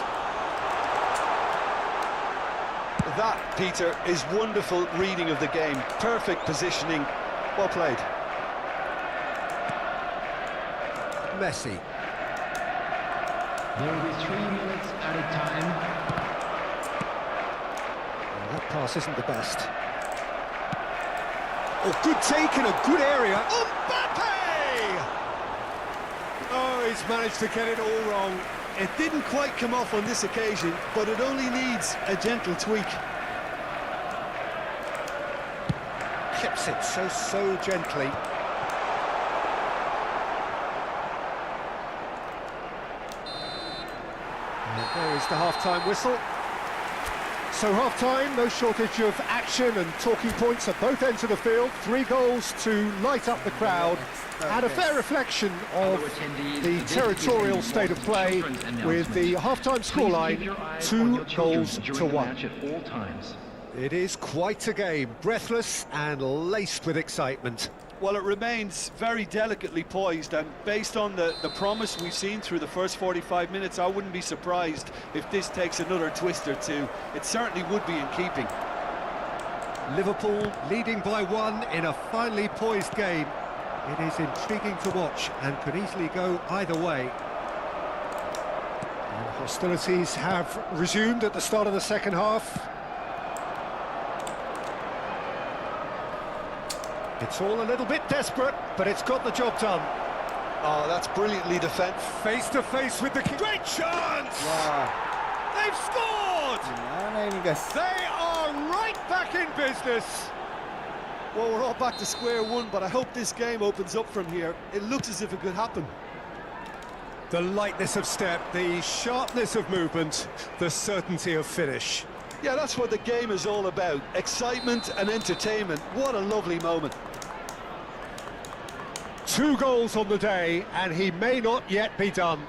S3: That, Peter, is wonderful reading of the game. Perfect positioning. Well played.
S2: Messi.
S4: There will be 3 minutes added time.
S2: Oh, that pass isn't the best. Oh, good take in a good area. Mbappe! Oh, he's managed to get it all wrong.
S3: It didn't quite come off on this occasion, but it only needs a gentle tweak.
S2: Clips it so gently. And there is the half-time whistle. So half-time, no shortage of action and talking points at both ends of the field. 3 goals to light up the crowd. And a fair reflection of the territorial state of play with the half-time scoreline 2 goals to 1. It is quite a game, breathless and laced with excitement.
S3: Well, it remains very delicately poised, and based on the promise we've seen through the first 45 minutes, I wouldn't be surprised if this takes another twist or two. It certainly would be in keeping.
S2: Liverpool leading by 1 in a finely poised game. It is intriguing to watch and could easily go either way. And hostilities have resumed at the start of the second half. It's all a little bit desperate, but it's got the job done.
S3: Oh, that's brilliantly defended.
S2: Face to face with the... Great chance!
S1: Wah.
S2: They've scored!
S1: Gimana gimana ini guys?
S2: They are right back in business.
S3: Well, we're all back to square one, but I hope this game opens up from here. It looks as if it could happen.
S2: The lightness of step, the sharpness of movement, the certainty of finish.
S3: Yeah, that's what the game is all about. Excitement and entertainment. What a lovely moment.
S2: 2 goals on the day, and he may not yet be done.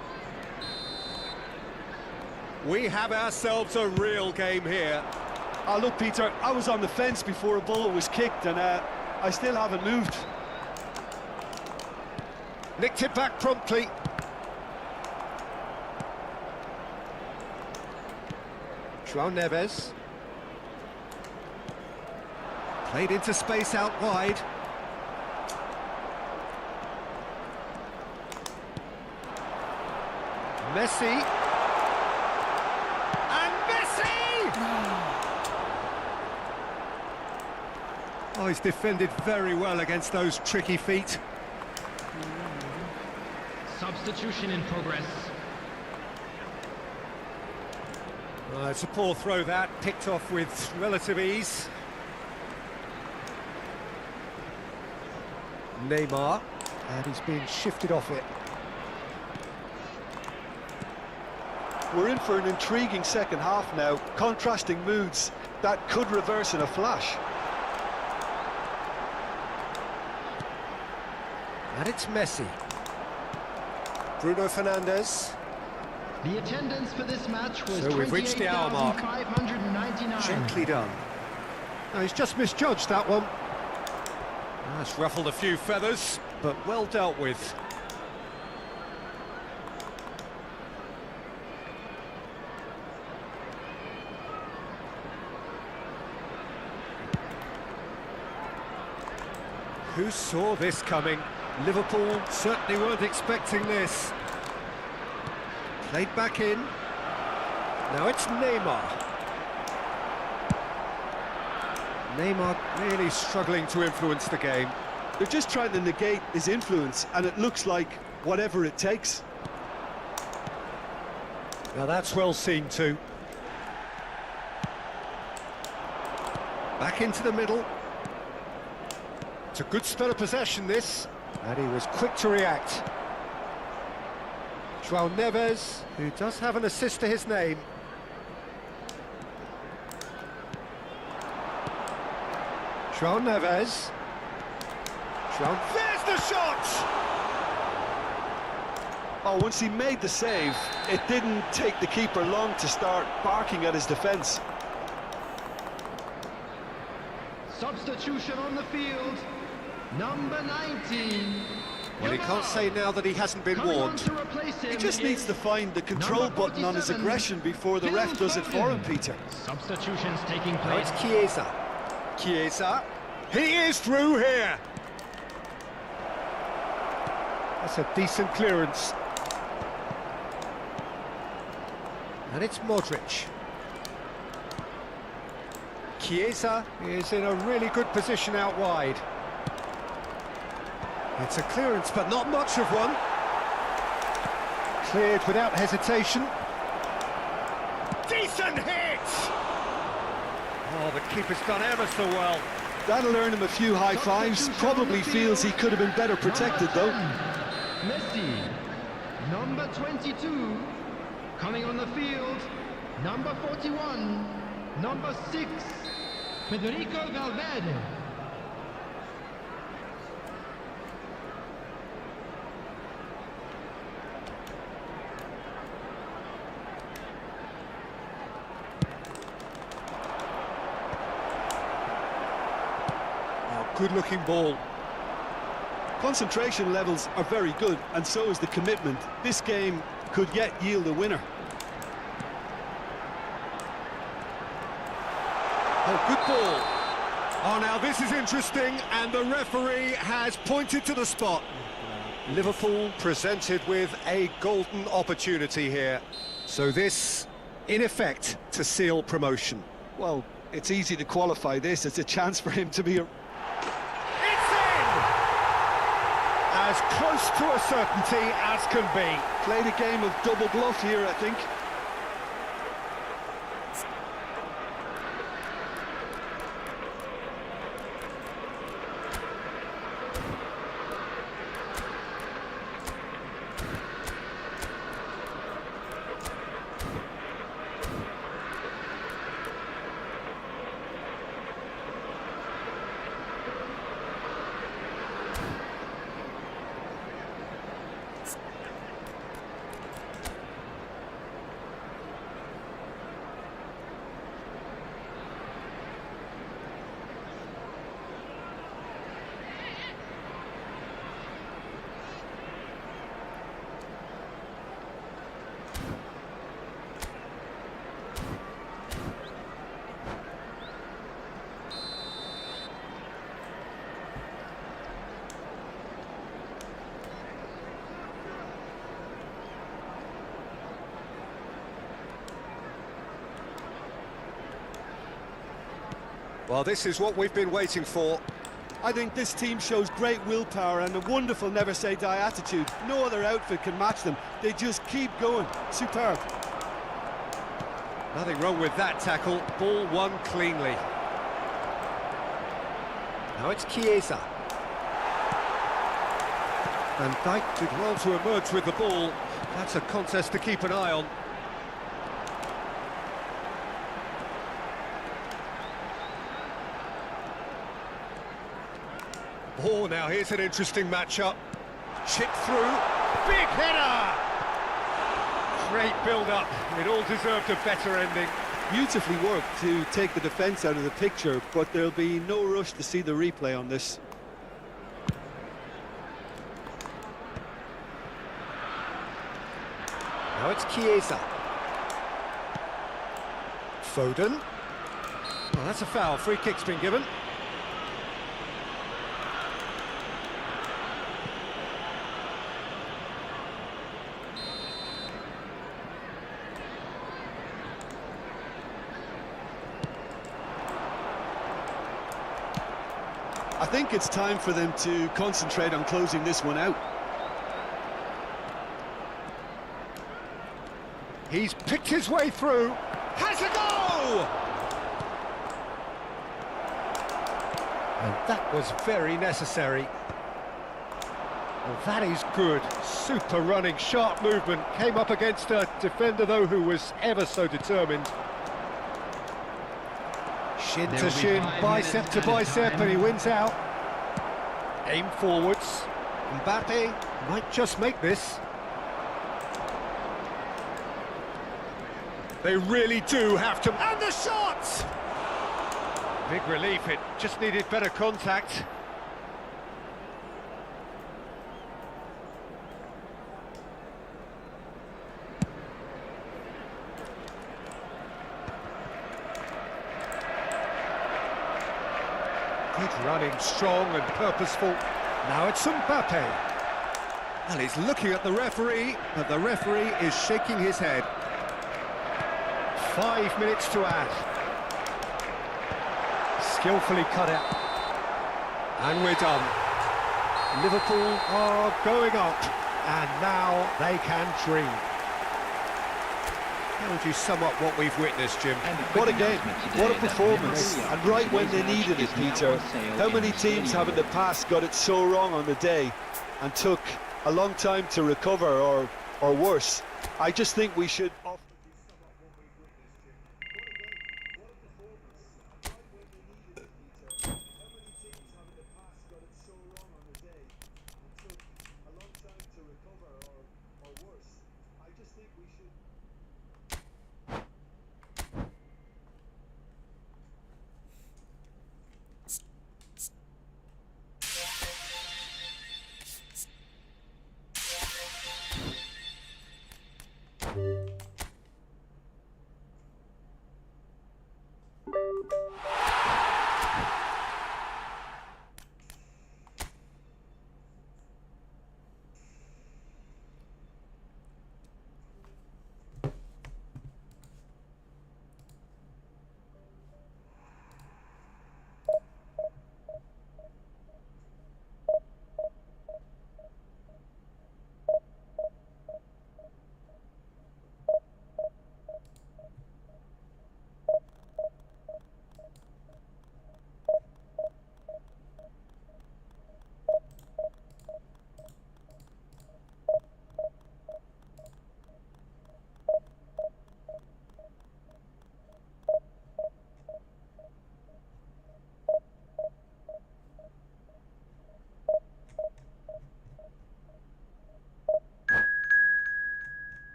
S2: We have ourselves a real game here.
S3: Look, Peter, I was on the fence before a ball was kicked, and I still haven't moved.
S2: Nicked it back promptly. João Neves. Played into space out wide. Messi. And Messi! Oh, he's defended very well against those tricky feet.
S5: Substitution in progress.
S2: It's a poor throw that, picked off with relative ease. Neymar, and he's being shifted off it.
S3: We're in for an intriguing second half now. Contrasting moods that could reverse in a flash.
S2: And it's Messi. Bruno Fernandes.
S5: The attendance for this match was
S2: So we've reached the hour mark.
S5: 28,599.
S2: Gently done. No, he's just misjudged that one. That's ruffled a few feathers, but well dealt with. Who saw this coming? Liverpool certainly weren't expecting this. Played back in. Now it's Neymar. Neymar really struggling to influence the game.
S3: They're just trying to negate his influence, and it looks like whatever it takes.
S2: Now that's well seen too. Back into the middle. It's a good spell of possession, this. And he was quick to react. João Neves, who does have an assist to his name. João Neves. There's the shot!
S3: Oh, once he made the save, it didn't take the keeper long to start barking at his defence.
S5: Substitution on the field. Number 19.
S2: Well, he can't say now that he hasn't been warned.
S3: He just needs to find the control button on his aggression before the ref does it for him, Peter.
S5: Substitutions taking
S2: Now
S5: place.
S2: it's Chiesa. Chiesa. He is through here. That's a decent clearance. And it's Modric. Chiesa is in a really good position out wide. It's a clearance, but not much of one. Cleared without hesitation. Decent hit! Oh, the keeper's done ever so well.
S3: That'll earn him a few high fives. Probably feels he could have been better protected, though.
S5: Messi. Number 22. Coming on the field. Number 41. Number 6. Federico Valverde.
S2: Good-looking ball.
S3: Concentration levels are very good, and so is the commitment. This game could yet yield a winner.
S2: Oh, good ball. Oh, now this is interesting, and the referee has pointed to the spot. Liverpool presented with a golden opportunity here. So this, in effect, to seal promotion.
S3: Well, it's easy to qualify this. It's a chance for him to be a...
S2: As close to a certainty as can be.
S3: Played a game of double bluff here, I think.
S2: Well, this is what we've been waiting for.
S3: I think this team shows great willpower and a wonderful never-say-die attitude. No other outfit can match them. They just keep going. Superb.
S2: Nothing wrong with that tackle. Ball won cleanly. Now it's Chiesa. And Dijk did well to emerge with the ball. That's a contest to keep an eye on. Oh, now here's an interesting matchup. Chip through. Big header! Great build-up. It all deserved a better ending.
S3: Beautifully worked to take the defence out of the picture, but there'll be no rush to see the replay on this.
S2: Now it's Chiesa. Foden. Well, that's a foul. Free kick's been given.
S3: I think it's time for them to concentrate on closing this one out.
S2: He's picked his way through. Has a goal! And that was very necessary. Well, that is good. Super running, sharp movement. Came up against a defender, though, who was ever so determined. Shin to shin, bicep to bicep, and he wins out. Aim forwards. Mbappe might just make this. They really do have to... And the shot! Big relief, it just needed better contact. Good running, strong and purposeful. Now it's Mbappe. And he's looking at the referee, but the referee is shaking his head. 5 minutes to add. Skillfully cut out. And we're done. Liverpool are going up, and now they can dream. How would you sum up what we've witnessed, Jim?
S3: What a game, what a performance, and right when they needed it, Peter. How many teams have in the past got it so wrong on the day and took a long time to recover, or worse? I just think we should...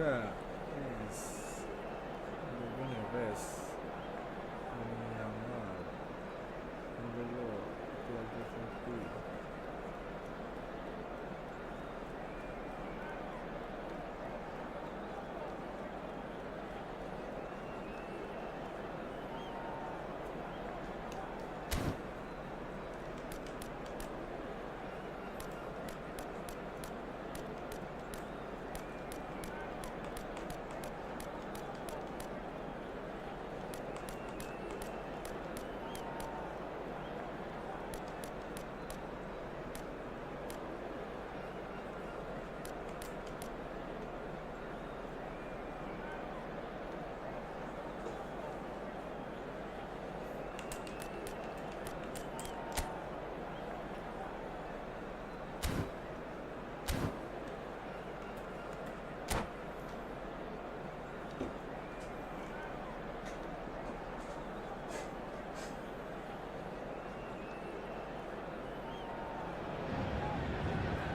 S1: juga. Yes. Neves. Nyawer. Nyawer. Itu lagi satu.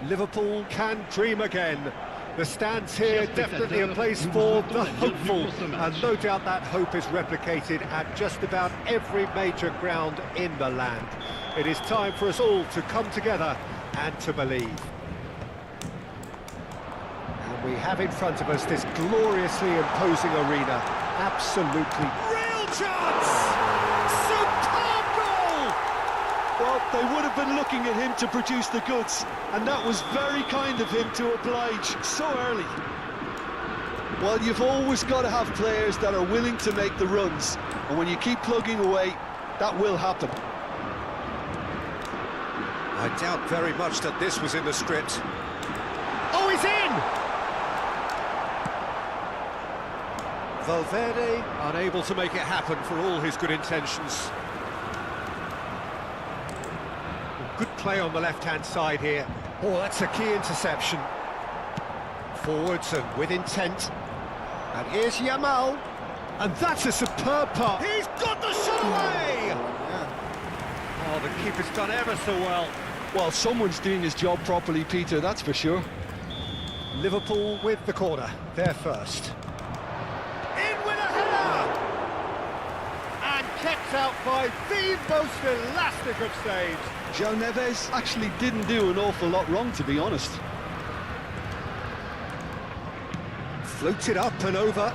S2: Liverpool can dream again. The stands here definitely a place for the hopeful, and no doubt that hope is replicated at just about every major ground in the land. It is time for us all to come together and to believe. And we have in front of us this gloriously imposing arena. Absolutely real chance! Superb goal!
S3: Well, they would have been looking at him to produce the goods, and that was very kind of him to oblige so early. Well, you've always got to have players that are willing to make the runs, and when you keep plugging away, that will happen.
S2: I doubt very much that this was in the script. Oh, he's in! Valverde unable to make it happen for all his good intentions. Good play on the left-hand side here. Oh, that's a key interception. Forwards and with intent. And here's Yamal. And that's a superb pass. He's got the shot away! Oh, the keeper's done ever so well.
S3: Well, someone's doing his job properly, Peter, that's for sure.
S2: Liverpool with the corner. They're first. In with a header! And kept out by the most elastic of saves.
S3: João Neves actually didn't do an awful lot wrong, to be honest.
S2: Floated up and over.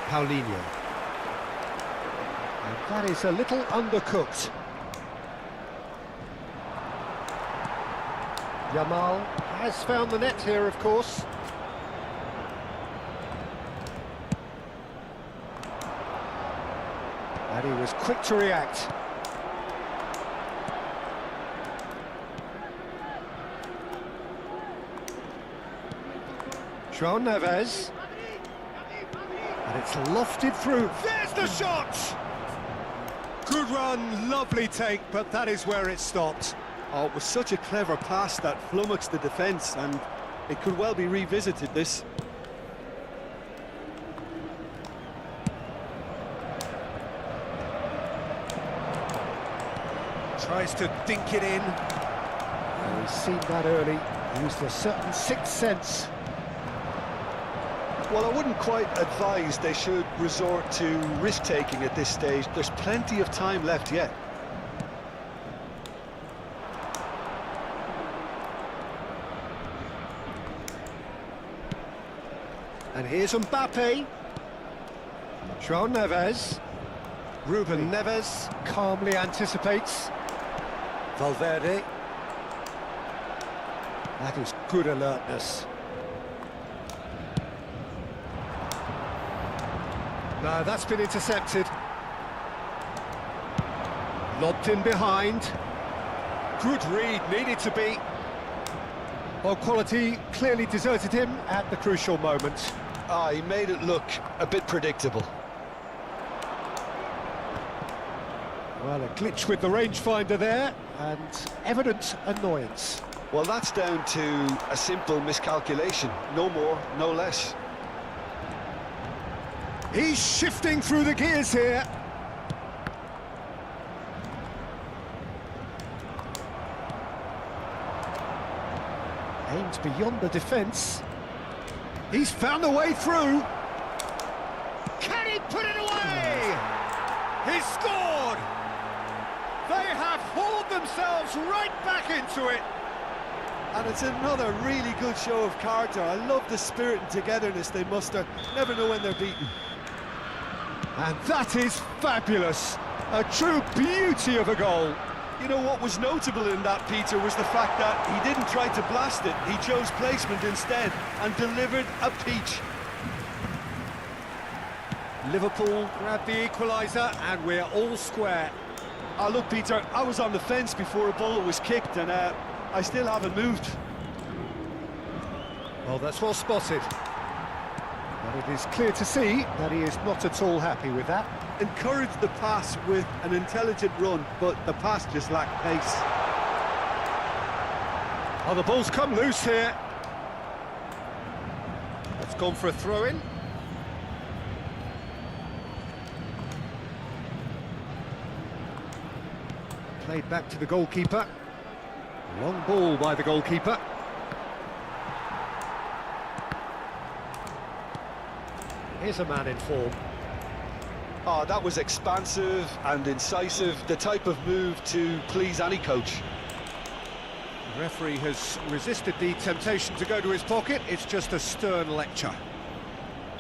S2: Paulinho. And that is a little undercooked. Yamal has found the net here, of course. And he was quick to react. João Neves. And it's lofted through. There's the shot! Good run, lovely take, but that is where it stopped.
S3: Oh, it was such a clever pass that flummoxed the defence, and it could well be revisited, this.
S2: Tries to dink it in. Oh, he's seen that early. Used a certain sixth sense.
S3: Well, I wouldn't quite advise they should resort to risk-taking at this stage. There's plenty of time left yet.
S2: And here's Mbappe. João Neves. Ruben Neves calmly anticipates. Valverde. That is good alertness. No, that's been intercepted. Lobbed in behind. Good read, needed to be. Well, quality clearly deserted him at the crucial moment.
S3: Ah, he made it look a bit predictable.
S2: Well, a glitch with the rangefinder there, and evident annoyance.
S3: Well, that's down to a simple miscalculation. No more, no less.
S2: He's shifting through the gears here. Aims beyond the defence. He's found a way through. Can he put it away? He's scored! They have hauled themselves right back into it.
S3: And it's another really good show of character. I love the spirit and togetherness they muster. Never know when they're beaten.
S2: And that is fabulous. A true beauty of a goal.
S3: You know what was notable in that, Peter, was the fact that he didn't try to blast it. He chose placement instead and delivered a peach.
S2: Liverpool grab the equaliser and we're all square.
S3: Oh, look, Peter, I was on the fence before a ball was kicked and I still haven't moved.
S2: Well, that's well spotted. But it is clear to see that he is not at all happy with that.
S3: Encouraged the pass with an intelligent run, but the pass just lacked pace.
S2: Oh, the ball's come loose here. It's gone for a throw-in. Played back to the goalkeeper. Long ball by the goalkeeper. Here's a man in form.
S3: Oh, that was expansive and incisive, the type of move to please any coach.
S2: The referee has resisted the temptation to go to his pocket. It's just a stern lecture.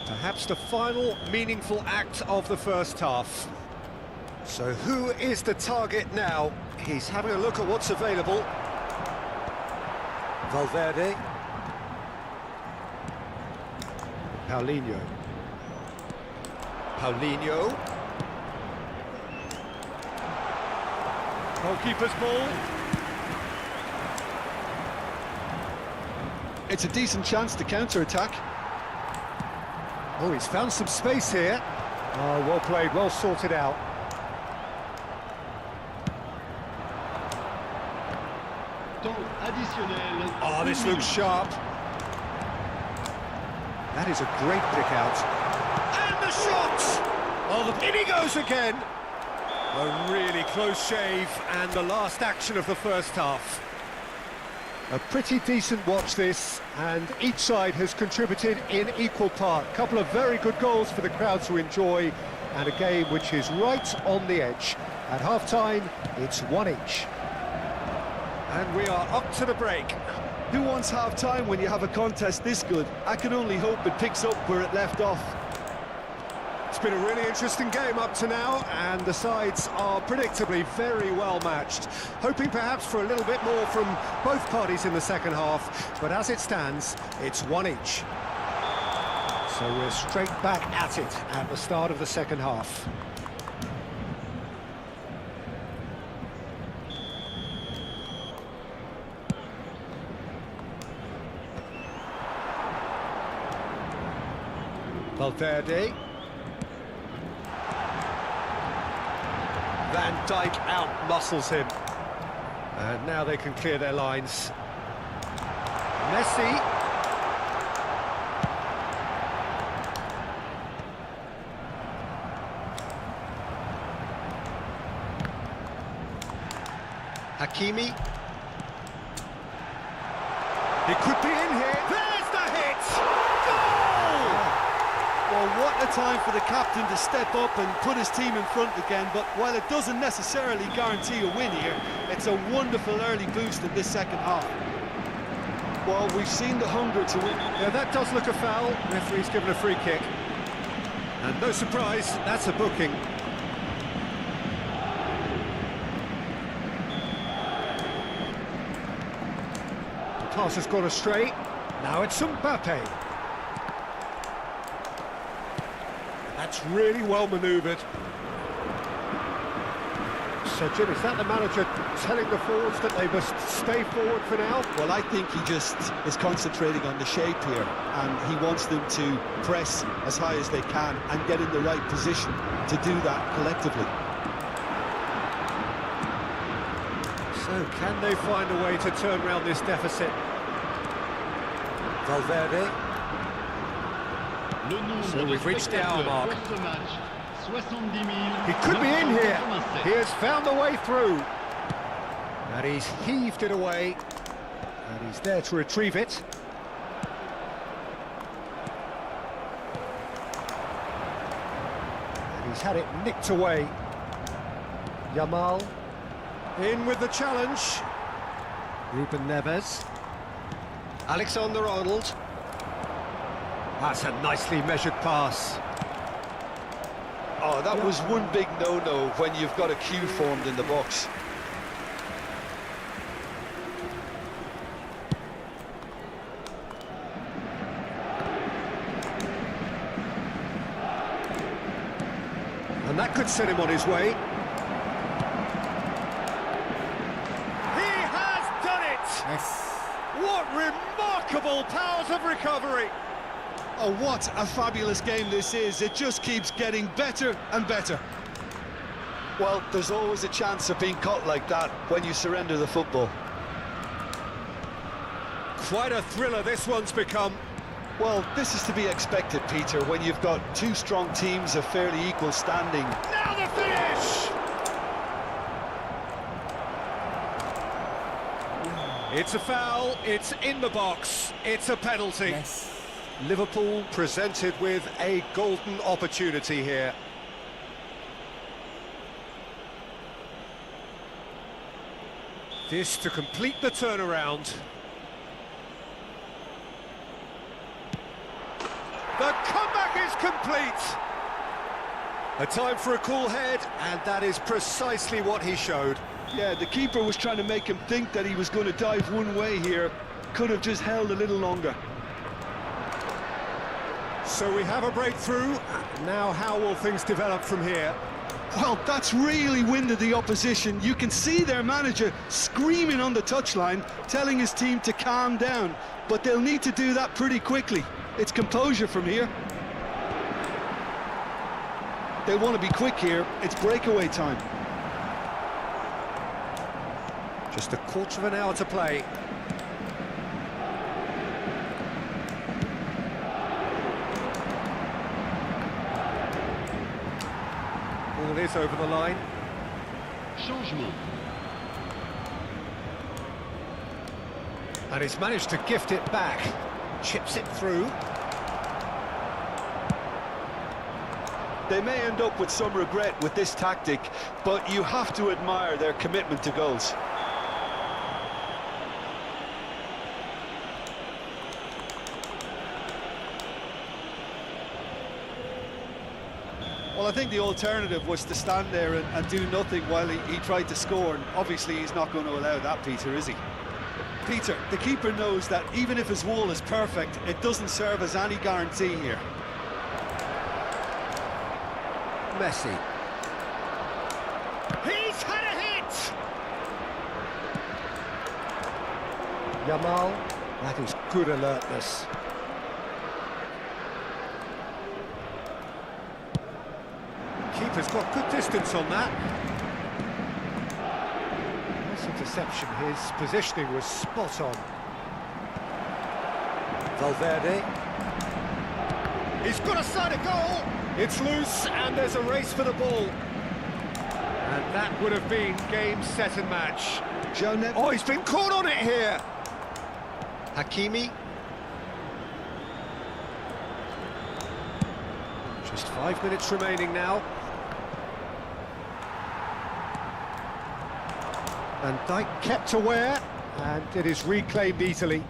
S2: Perhaps the final meaningful act of the first half. So who is the target now? He's having a look at what's available. Valverde. Paulinho. Paulinho. Goalkeeper's ball.
S3: It's a decent chance to counter-attack.
S2: Oh, he's found some space here. Oh, well played, well sorted out. Oh, this looks sharp. That is a great pick out. And the shot! Oh, in he goes again. A really close shave and the last action of the first half. A pretty decent watch this, and each side has contributed in equal part. Couple of very good goals for the crowd to enjoy, and a game which is right on the edge. At half-time, it's 1 each. And we are up to the break.
S3: Who wants half-time when you have a contest this good? I can only hope it picks up where it left off.
S2: It's been a really interesting game up to now, and the sides are predictably very well matched. Hoping perhaps for a little bit more from both parties in the second half, but as it stands, it's 1 each. So we're straight back at it at the start of the second half. Valverde. Van Dijk out-muscles him. And now they can clear their lines. Messi. Hakimi. He could be in here. There's the hit! Goal!
S3: Well, what a time for the captain to step up and put his team in front again, but while it doesn't necessarily guarantee a win here, it's a wonderful early boost in this second half. Well, we've seen the hunger to win.
S2: Yeah, that does look a foul. Referee's given a free kick. And no surprise, that's a booking. The pass has gone astray. Now it's Mbappe. That's really well manoeuvred. So, Jim, is that the manager telling the forwards that they must stay forward for now?
S3: Well, I think he just is concentrating on the shape here, and he wants them to press as high as they can and get in the right position to do that collectively.
S2: So, can they find a way to turn around this deficit? Valverde. So we've reached the hour mark. He could be in here. He has found a way through. And he's heaved it away. And he's there to retrieve it. And he's had it nicked away. Yamal in with the challenge. Ruben Neves. Alexander-Arnold. That's a nicely measured pass.
S3: Oh, that was one big no-no when you've got a queue formed in the box.
S2: And that could set him on his way. He has done it!
S1: Nice.
S2: What remarkable powers of recovery!
S3: Oh, what a fabulous game this is. It just keeps getting better and better. Well, there's always a chance of being caught like that when you surrender the football.
S2: Quite a thriller this one's become.
S3: Well, this is to be expected, Peter, when you've got two strong teams of fairly equal standing.
S2: Now the finish! It's a foul, it's in the box, it's a penalty.
S1: Nice.
S2: Liverpool presented with a golden opportunity here. This to complete the turnaround. The comeback is complete! A time for a cool head, and that is precisely what he showed.
S3: Yeah, the keeper was trying to make him think that he was going to dive one way here. Could have just held a little longer.
S2: So we have a breakthrough. Now how will things develop from here?
S3: Well, that's really winded the opposition. You can see their manager screaming on the touchline, telling his team to calm down. But they'll need to do that pretty quickly. It's composure from here. They want to be quick here. It's breakaway time.
S2: Just a quarter of an hour to play. Ball is over the line.
S5: Changement.
S2: And he's managed to gift it back. Chips it through.
S3: They may end up with some regret with this tactic, but you have to admire their commitment to goals. Well, I think the alternative was to stand there and do nothing while he tried to score, and obviously he's not going to allow that, Peter, is he? Peter, the keeper knows that even if his wall is perfect, it doesn't serve as any guarantee here.
S2: Messi. He's had a hit! Yamal. That is good alertness. Keeper's got good distance on that. Nice interception. His positioning was spot on. Valverde. He's got a side of goal. It's loose and there's a race for the ball. And that would have been game, set and match. Oh, he's been caught on it here. Hakimi. Just 5 minutes remaining now. And Dijk kept aware, and it is reclaimed easily.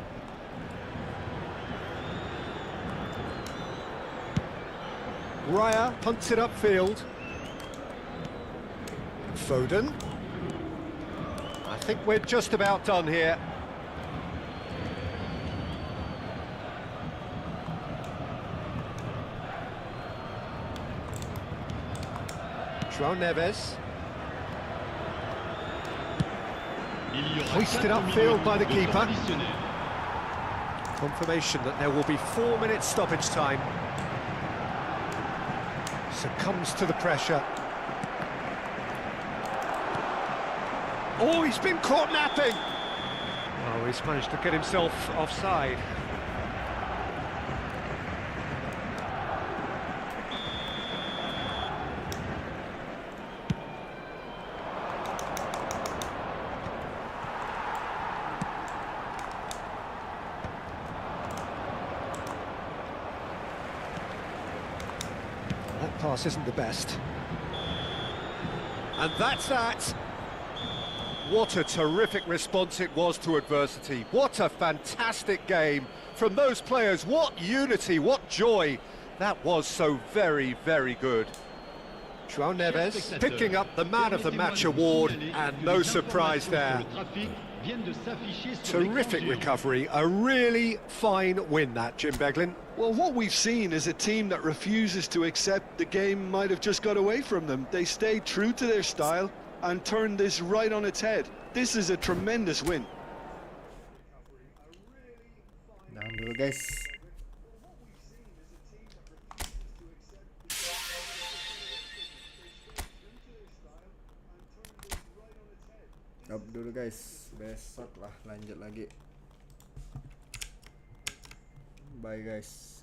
S2: Raya punts it upfield. Foden. I think we're just about done here. João Neves. Hoisted upfield by the keeper. Confirmation that there will be 4 minutes stoppage time. Succumbs to the pressure. Oh, he's been caught napping! Oh, he's managed to get himself offside. pass isn't the best. And that's that. What a terrific response it was to adversity. What a fantastic game from those players. What unity, what joy. That was so very, very good. João Neves picking up the Man of the Match award, and no surprise there. Terrific recovery, a really fine win that, Jim Beglin.
S3: Well, what we've seen is a team that refuses to accept the game might have just got away from them. They stayed true to their style and turned this right on its head. This is a tremendous win.
S1: Nahan dulu guys. Stop dulu guys. Besok lah lanjut lagi. Bye guys.